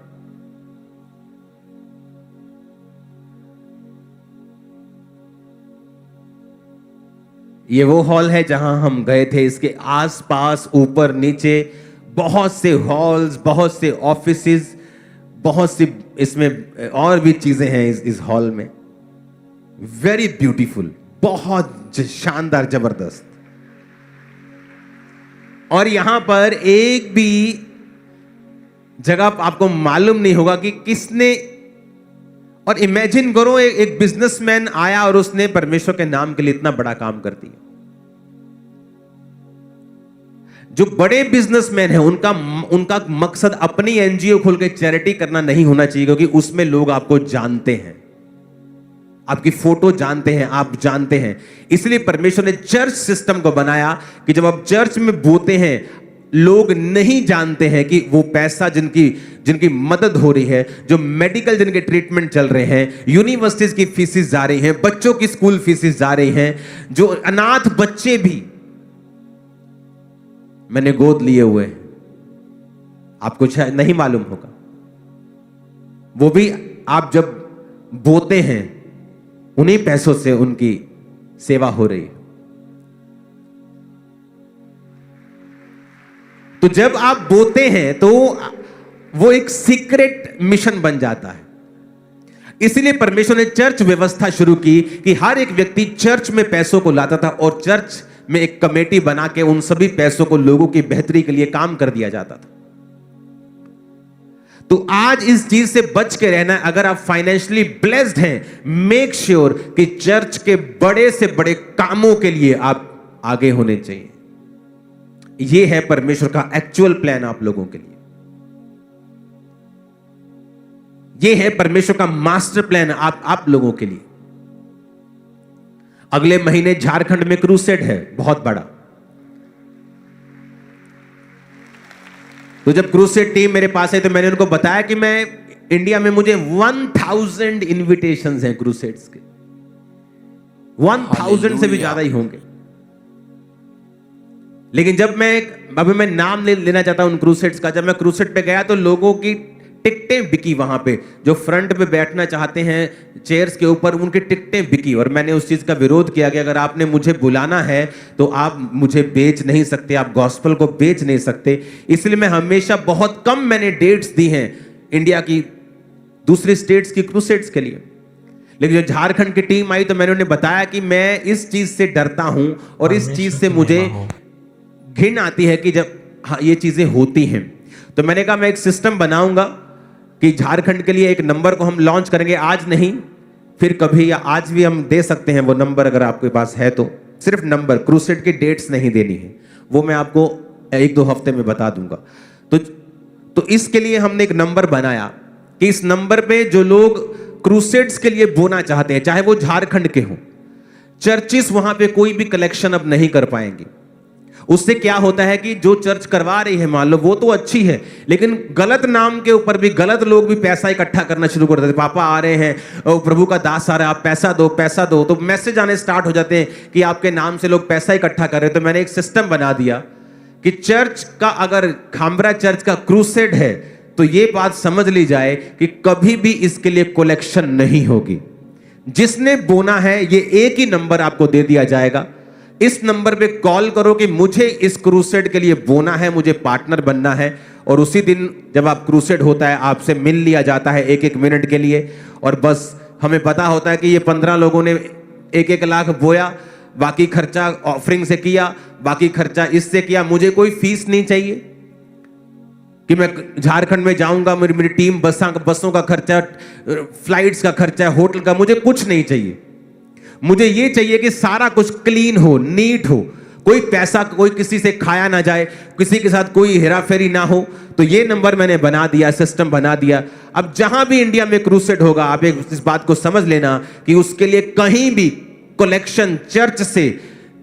S1: ये वो हॉल है जहां हम गए थे। इसके आसपास ऊपर नीचे बहुत से हॉल्स, बहुत से ऑफिसेस, बहुत सी इसमें और भी चीजें हैं इस हॉल में। वेरी ब्यूटीफुल, बहुत शानदार, जबरदस्त। और यहां पर एक भी जगह आपको मालूम नहीं होगा कि किसने। और इमेजिन करो एक बिजनेसमैन आया और उसने परमेश्वर के नाम के लिए इतना बड़ा काम कर दिया। जो बड़े बिजनेसमैन हैं उनका मकसद अपनी एनजीओ खोल के चैरिटी करना नहीं होना चाहिए, क्योंकि उसमें लोग आपको जानते हैं, आपकी फोटो जानते हैं, आप जानते हैं। इसलिए परमेश्वर ने चर्च सिस्टम को बनाया कि जब आप चर्च में बोते हैं, लोग नहीं जानते हैं कि वो पैसा जिनकी मदद हो रही है, जो मेडिकल जिनके ट्रीटमेंट चल रहे हैं, यूनिवर्सिटीज की फीसेस जा रही हैं, बच्चों की स्कूल फीसेस जा रही हैं, जो अनाथ बच्चे भी मैंने गोद लिए हुए, आपको शायद नहीं मालूम होगा, वो भी आप जब बोते हैं उन्हीं पैसों से उनकी सेवा हो रही है। तो जब आप बोते हैं तो वो एक सीक्रेट मिशन बन जाता है। इसलिए परमेश्वर ने चर्च व्यवस्था शुरू की कि हर एक व्यक्ति चर्च में पैसों को लाता था और चर्च में एक कमेटी बना के उन सभी पैसों को लोगों की बेहतरी के लिए काम कर दिया जाता था। तो आज इस चीज से बच के रहना है। अगर आप फाइनेंशियली ब्लेस्ड हैं, मेक श्योर कि चर्च के बड़े से बड़े कामों के लिए आप आगे होने चाहिए। यह है परमेश्वर का एक्चुअल प्लान आप लोगों के लिए। यह है परमेश्वर का मास्टर प्लान आप लोगों के लिए। अगले महीने झारखंड में क्रूसेड है, बहुत बड़ा। तो जब क्रूसेड टीम मेरे पास है तो मैंने उनको बताया कि मैं इंडिया में मुझे 1000 इन्विटेशंस हैं क्रूसेड्स के, 1000 से भी ज्यादा ही होंगे। लेकिन जब मैं नाम लेना चाहता हूं उन क्रूसेड्स का, जब मैं क्रूसेड पे गया तो लोगों की टिकटें बिकी। वहां पे जो फ्रंट पे बैठना चाहते हैं चेयर्स के ऊपर, उनकी टिकटें बिकी। और मैंने उस चीज का विरोध किया कि अगर आपने मुझे बुलाना है तो आप मुझे बेच नहीं सकते, आप गॉस्पेल को बेच नहीं सकते। इसलिए मैं हमेशा बहुत कम मैंने डेट्स दी हैं इंडिया की दूसरी स्टेट्स की क्रूसेड्स के लिए। लेकिन जब झारखंड की टीम आई तो मैंने उन्हें बताया कि मैं इस चीज से डरता हूं और इस चीज से मुझे घिन आती है कि जब ये चीजें होती हैं। तो मैंने कहा मैं एक सिस्टम बनाऊंगा कि झारखंड के लिए एक नंबर को हम लॉन्च करेंगे, आज नहीं फिर कभी, या आज भी हम दे सकते हैं वो नंबर अगर आपके पास है तो। सिर्फ नंबर, क्रूसेड की डेट्स नहीं देनी है, वो मैं आपको 1-2 हफ्ते में बता दूंगा। तो इसके लिए हमने एक नंबर बनाया कि इस नंबर पे जो लोग क्रूसेड्स के लिए बोना चाहते हैं, चाहे वो झारखंड के हों, चर्चिस वहां पे कोई भी कलेक्शन अब नहीं कर पाएंगे। उससे क्या होता है कि जो चर्च करवा रही है मान लो वो तो अच्छी है, लेकिन गलत नाम के ऊपर भी गलत लोग भी पैसा इकट्ठा करना शुरू कर देते। पापा आ रहे हैं, प्रभु का दास आ रहा है, आप पैसा दो पैसा दो, तो मैसेज आने स्टार्ट हो जाते हैं कि आपके नाम से लोग पैसा इकट्ठा कर रहे हैं। तो मैंने एक सिस्टम बना दिया कि चर्च का, अगर खामरा चर्च का क्रूसेड है तो ये बात समझ ली जाए कि कभी भी इसके लिए कलेक्शन नहीं होगी। जिसने बोना है ये एक ही नंबर आपको दे दिया जाएगा, इस नंबर पे कॉल करो कि मुझे इस क्रूसेड के लिए बोना है, मुझे पार्टनर बनना है, और उसी दिन जब आप क्रूसेड होता है आपसे मिल लिया जाता है 1-1 मिनट के लिए, और बस हमें पता होता है कि ये 15 लोगों ने 1-1 लाख बोया, बाकी खर्चा ऑफरिंग से किया, बाकी खर्चा इससे किया। मुझे कोई फीस नहीं चाहिए कि मैं झारखंड में जाऊंगा, मेरी टीम बसों का खर्चा, फ्लाइट्स का खर्चा, होटल का, मुझे कुछ नहीं चाहिए। मुझे ये चाहिए कि सारा कुछ क्लीन हो, नीट हो, कोई पैसा कोई किसी से खाया ना जाए, किसी के साथ कोई हेरा फेरी ना हो। तो ये नंबर मैंने बना दिया, सिस्टम बना दिया। अब जहां भी इंडिया में क्रूसेड होगा, आप इस बात को समझ लेना कि उसके लिए कहीं भी कलेक्शन, चर्च से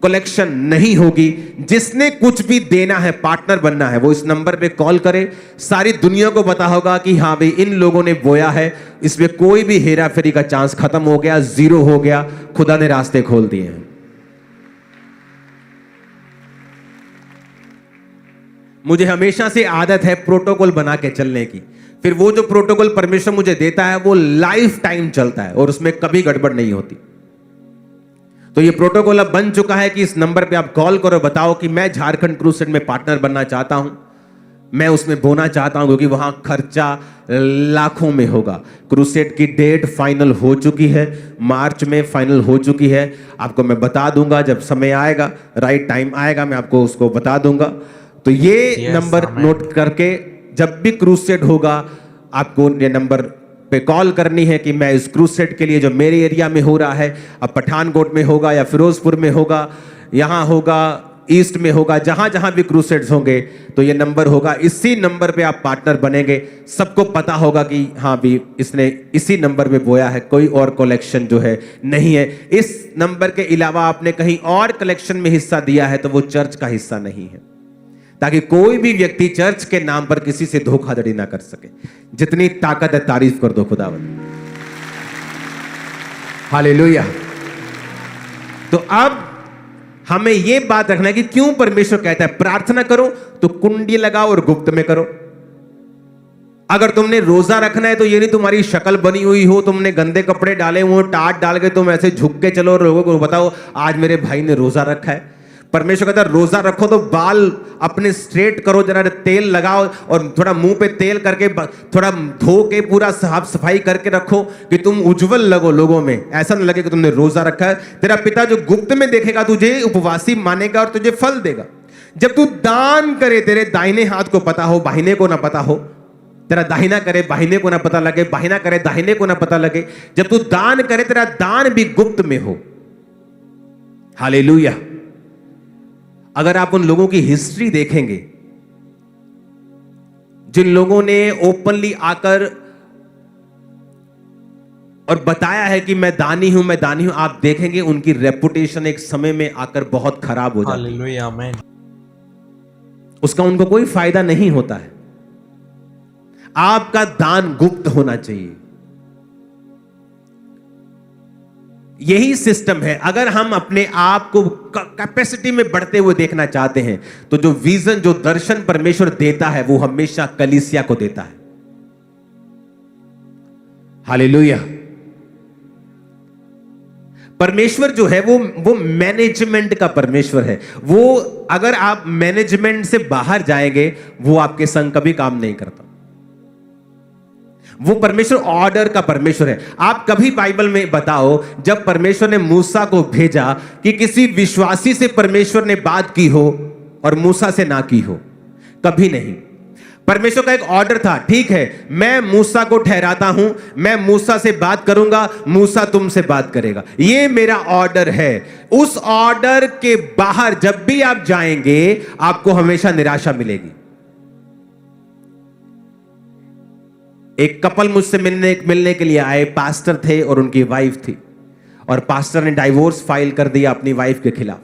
S1: कलेक्शन नहीं होगी। जिसने कुछ भी देना है, पार्टनर बनना है, वो इस नंबर पे कॉल करे। सारी दुनिया को पता होगा कि हाँ भाई इन लोगों ने बोया है, इसमें कोई भी हेरा फेरी का चांस खत्म हो गया, जीरो हो गया, खुदा ने रास्ते खोल दिए हैं। मुझे हमेशा से आदत है प्रोटोकॉल बना के चलने की। फिर वो जो प्रोटोकॉल परमेश्वर मुझे देता है वो लाइफ टाइम चलता है और उसमें कभी गड़बड़ नहीं होती। तो ये प्रोटोकॉल अब बन चुका है कि इस नंबर पे आप कॉल करो, बताओ कि मैं झारखंड क्रूसेड में पार्टनर बनना चाहता हूं, मैं उसमें बोना चाहता हूं, क्योंकि वहां खर्चा लाखों में होगा। क्रूसेड की डेट फाइनल हो चुकी है, मार्च में फाइनल हो चुकी है। आपको मैं बता दूंगा जब समय आएगा, राइट टाइम आएगा, मैं आपको उसको बता दूंगा। तो ये नंबर नोट करके जब भी क्रूसेड होगा आपको ये नंबर पे कॉल करनी है कि मैं इस क्रूसेड के लिए जो मेरे एरिया में हो रहा है, अब पठानकोट में होगा या फिरोजपुर में होगा, यहां होगा, ईस्ट में होगा, जहां जहां भी क्रूसेड्स होंगे, तो ये नंबर होगा। इसी नंबर पे आप पार्टनर बनेंगे। सबको पता होगा कि हाँ भी इसने इसी नंबर पे बोया है, कोई और कलेक्शन जो है नहीं है। इस नंबर के अलावा आपने कहीं और कलेक्शन में हिस्सा दिया है तो वो चर्च का हिस्सा नहीं है, ताकि कोई भी व्यक्ति चर्च के नाम पर किसी से धोखाधड़ी ना कर सके। जितनी ताकत है तारीफ कर दो खुदावंद। हालेलुया। तो अब हमें यह बात रखना है कि क्यों परमेश्वर कहता है प्रार्थना करो तो कुंडी लगाओ और गुप्त में करो। अगर तुमने रोजा रखना है तो ये नहीं तुम्हारी शक्ल बनी हुई हो, तुमने गंदे कपड़े डाले हुए, टाट डाल के तुम ऐसे झुक के चलो और लोगों को बताओ आज मेरे भाई ने रोजा रखा है। परमेश्वर कहता है रोजा रखो तो बाल अपने स्ट्रेट करो, जरा तेल लगाओ और थोड़ा मुंह पे तेल करके थोड़ा धो के पूरा साफ सफाई करके रखो कि तुम उज्जवल लगो लोगों में, ऐसा न लगे कि तुमने रोजा रखा है। तेरा पिता जो गुप्त में देखेगा तुझे उपवासी मानेगा और तुझे फल देगा। जब तू दान करे तेरे दाहिने हाथ को पता हो, बाहिने को ना पता हो, तेरा दाहिना करे बाहिने को ना पता लगे, बाहिना करे दाहिने को ना पता लगे। जब तू दान करे तेरा दान भी गुप्त में हो। हालेलुया। अगर आप उन लोगों की हिस्ट्री देखेंगे जिन लोगों ने ओपनली आकर और बताया है कि मैं दानी हूं, मैं दानी हूं, आप देखेंगे उनकी रेपुटेशन एक समय में आकर बहुत खराब हो जाती है।
S3: हालेलुया, आमीन।
S1: उसका उनको कोई फायदा नहीं होता है। आपका दान गुप्त होना चाहिए। यही सिस्टम है। अगर हम अपने आप को कैपेसिटी में बढ़ते हुए देखना चाहते हैं तो जो विजन, जो दर्शन परमेश्वर देता है वो हमेशा कलीसिया को देता है। हालेलुया। परमेश्वर जो है वो मैनेजमेंट का परमेश्वर है। वो अगर आप मैनेजमेंट से बाहर जाएंगे वो आपके संग कभी काम नहीं करता। वो परमेश्वर ऑर्डर का परमेश्वर है। आप कभी बाइबल में बताओ जब परमेश्वर ने मूसा को भेजा कि किसी विश्वासी से परमेश्वर ने बात की हो और मूसा से ना की हो? कभी नहीं। परमेश्वर का एक ऑर्डर था, ठीक है मैं मूसा को ठहराता हूं, मैं मूसा से बात करूंगा, मूसा तुमसे बात करेगा, ये मेरा ऑर्डर है। उस ऑर्डर के बाहर जब भी आप जाएंगे आपको हमेशा निराशा मिलेगी। एक कपल मुझसे मिलने के लिए आए, पास्टर थे और उनकी वाइफ थी, और पास्टर ने डाइवोर्स फाइल कर दिया अपनी वाइफ के खिलाफ।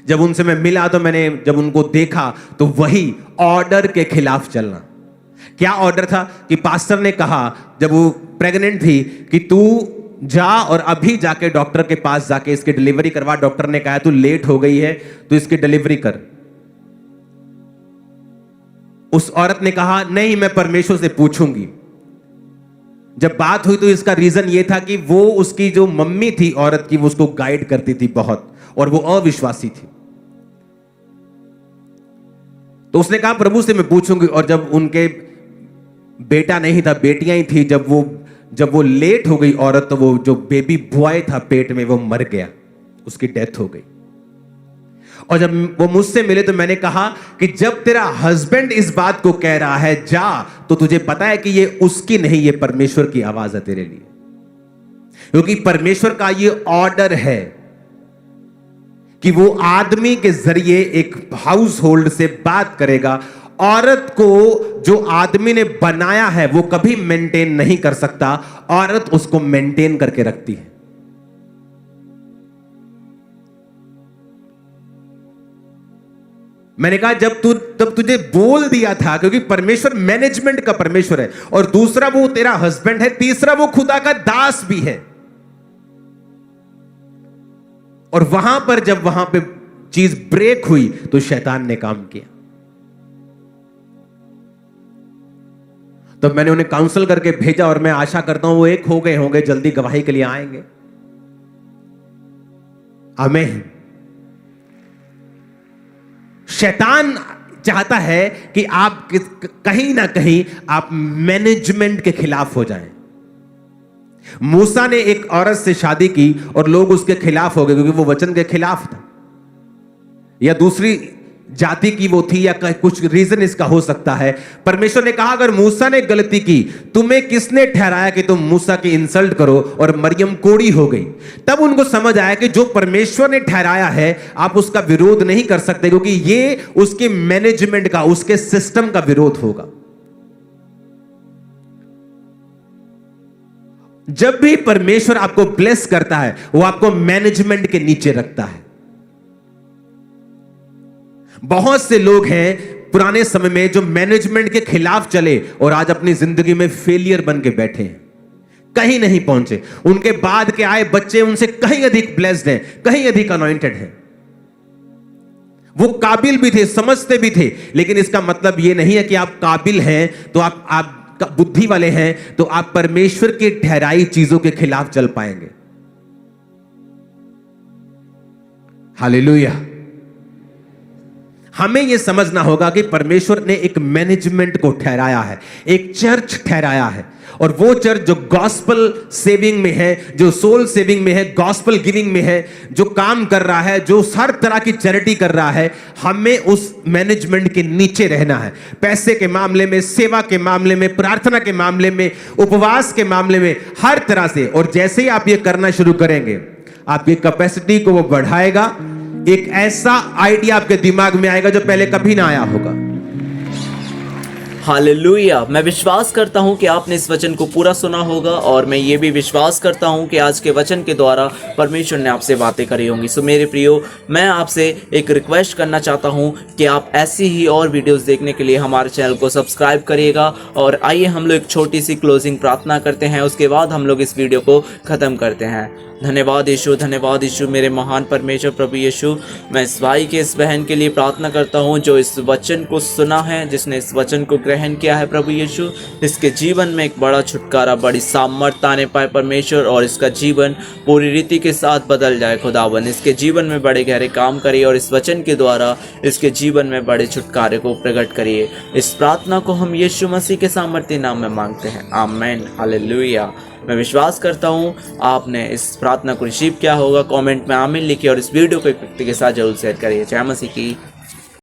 S1: जब उनसे मैं मिला तो मैंने जब उनको देखा तो वही ऑर्डर के खिलाफ चलना। क्या ऑर्डर था कि पास्टर ने कहा जब वो प्रेग्नेंट थी कि तू जा और अभी जाके डॉक्टर के पास जाके इसकी डिलीवरी करवा। डॉक्टर ने कहा तू लेट हो गई है तो इसकी डिलीवरी कर। उस औरत ने कहा नहीं मैं परमेश्वर से पूछूंगी। जब बात हुई तो इसका रीजन ये था कि वो उसकी जो मम्मी थी औरत की वो उसको गाइड करती थी बहुत, और वो अविश्वासी थी। तो उसने कहा प्रभु से मैं पूछूंगी। और जब उनके बेटा नहीं था, बेटियां ही थी, जब वो लेट हो गई औरत, तो वो जो बेबी बॉय था पेट में वो मर गया, उसकी डेथ हो गई। और जब वो मुझसे मिले तो मैंने कहा कि जब तेरा हस्बैंड इस बात को कह रहा है जा, तो तुझे पता है कि ये उसकी नहीं, ये परमेश्वर की आवाज है तेरे लिए, क्योंकि परमेश्वर का ये ऑर्डर है कि वो आदमी के जरिए एक हाउस होल्ड से बात करेगा। औरत को जो आदमी ने बनाया है वो कभी मेंटेन नहीं कर सकता, औरत उसको मेंटेन करके रखती है। मैंने कहा तब तुझे बोल दिया था, क्योंकि परमेश्वर मैनेजमेंट का परमेश्वर है, और दूसरा वो तेरा हस्बैंड है, तीसरा वो खुदा का दास भी है। और वहां पर जब वहां पे चीज ब्रेक हुई तो शैतान ने काम किया। तब मैंने उन्हें काउंसल करके भेजा, और मैं आशा करता हूं वो एक हो गए होंगे, जल्दी गवाही के लिए आएंगे। आमीन। शैतान चाहता है कि आप कहीं ना कहीं आप मैनेजमेंट के खिलाफ हो जाएं। मूसा ने एक औरत से शादी की और लोग उसके खिलाफ हो गए, क्योंकि वो वचन के खिलाफ था, या दूसरी जाति की वो थी, या कुछ रीजन इसका हो सकता है। परमेश्वर ने कहा अगर मूसा ने गलती की, तुम्हें किसने ठहराया कि तुम मूसा की इंसल्ट करो? और मरियम कोड़ी हो गई। तब उनको समझ आया कि जो परमेश्वर ने ठहराया है आप उसका विरोध नहीं कर सकते, क्योंकि ये उसके मैनेजमेंट का, उसके सिस्टम का विरोध होगा। जब भी परमेश्वर आपको ब्लेस करता है वो आपको मैनेजमेंट के नीचे रखता है। बहुत से लोग हैं पुराने समय में जो मैनेजमेंट के खिलाफ चले और आज अपनी जिंदगी में फेलियर बन के बैठे हैं, कहीं नहीं पहुंचे। उनके बाद के आए बच्चे उनसे कहीं अधिक ब्लेस्ड हैं, कहीं अधिक अनॉइंटेड हैं। वो काबिल भी थे, समझते भी थे, लेकिन इसका मतलब यह नहीं है कि आप काबिल हैं तो आप बुद्धि वाले हैं तो आप परमेश्वर की ठहराई चीजों के खिलाफ चल पाएंगे। हालेलुया। हमें यह समझना होगा कि परमेश्वर ने एक मैनेजमेंट को ठहराया है, एक चर्च ठहराया है, और वो चर्च जो गॉस्पल सेविंग में है, जो सोल सेविंग में है, गॉस्पल गिविंग में है, जो काम कर रहा है, जो हर तरह की चैरिटी कर रहा है, हमें उस मैनेजमेंट के नीचे रहना है। पैसे के मामले में, सेवा के मामले में, प्रार्थना के मामले में, उपवास के मामले में, हर तरह से। और जैसे ही आप ये करना शुरू करेंगे आपकी कैपेसिटी को वो बढ़ाएगा। एक ऐसा आइडिया आपके दिमाग में आएगा जो पहले कभी ना आया होगा।
S2: हालेलुया। मैं विश्वास करता हूं कि आपने इस वचन को पूरा सुना होगा, और मैं ये भी विश्वास करता हूं कि आज के वचन के द्वारा परमेश्वर ने आपसे बातें करी होंगी। सो मेरे प्रियो, मैं आपसे एक रिक्वेस्ट करना चाहता हूं कि आप ऐसी ही और वीडियोस देखने के लिए हमारे चैनल को सब्सक्राइब करिएगा। और आइए हम लोग एक छोटी सी क्लोजिंग प्रार्थना करते हैं, उसके बाद हम लोग इस वीडियो को ख़त्म करते हैं। धन्यवाद यीशु, धन्यवाद यीशु, मेरे महान परमेश्वर प्रभु यीशु। मैं इस भाई के, इस बहन के लिए प्रार्थना करता हूँ जो इस वचन को सुना है, जिसने इस वचन को ग्रहण ग्रहण किया है प्रभु यीशु, इसके जीवन में एक बड़ा छुटकारा, बड़ी सामर्थ्य आने पाए परमेश्वर, और इसका जीवन पूरी रीति के साथ बदल जाए खुदावन। इसके जीवन में बड़े गहरे काम करिए और इस वचन के द्वारा इसके जीवन में बड़े छुटकारे को प्रकट करिए। इस प्रार्थना को हम यीशु मसीह के सामर्थ्य नाम में मांगते हैं, आमेन, हालेलुया। मैं विश्वास करता हूँ आपने इस प्रार्थना को रिसीव किया होगा। कमेंट में आमीन लिखिए और इस वीडियो को एक व्यक्ति के साथ जरूर शेयर करिए। जय मसीह की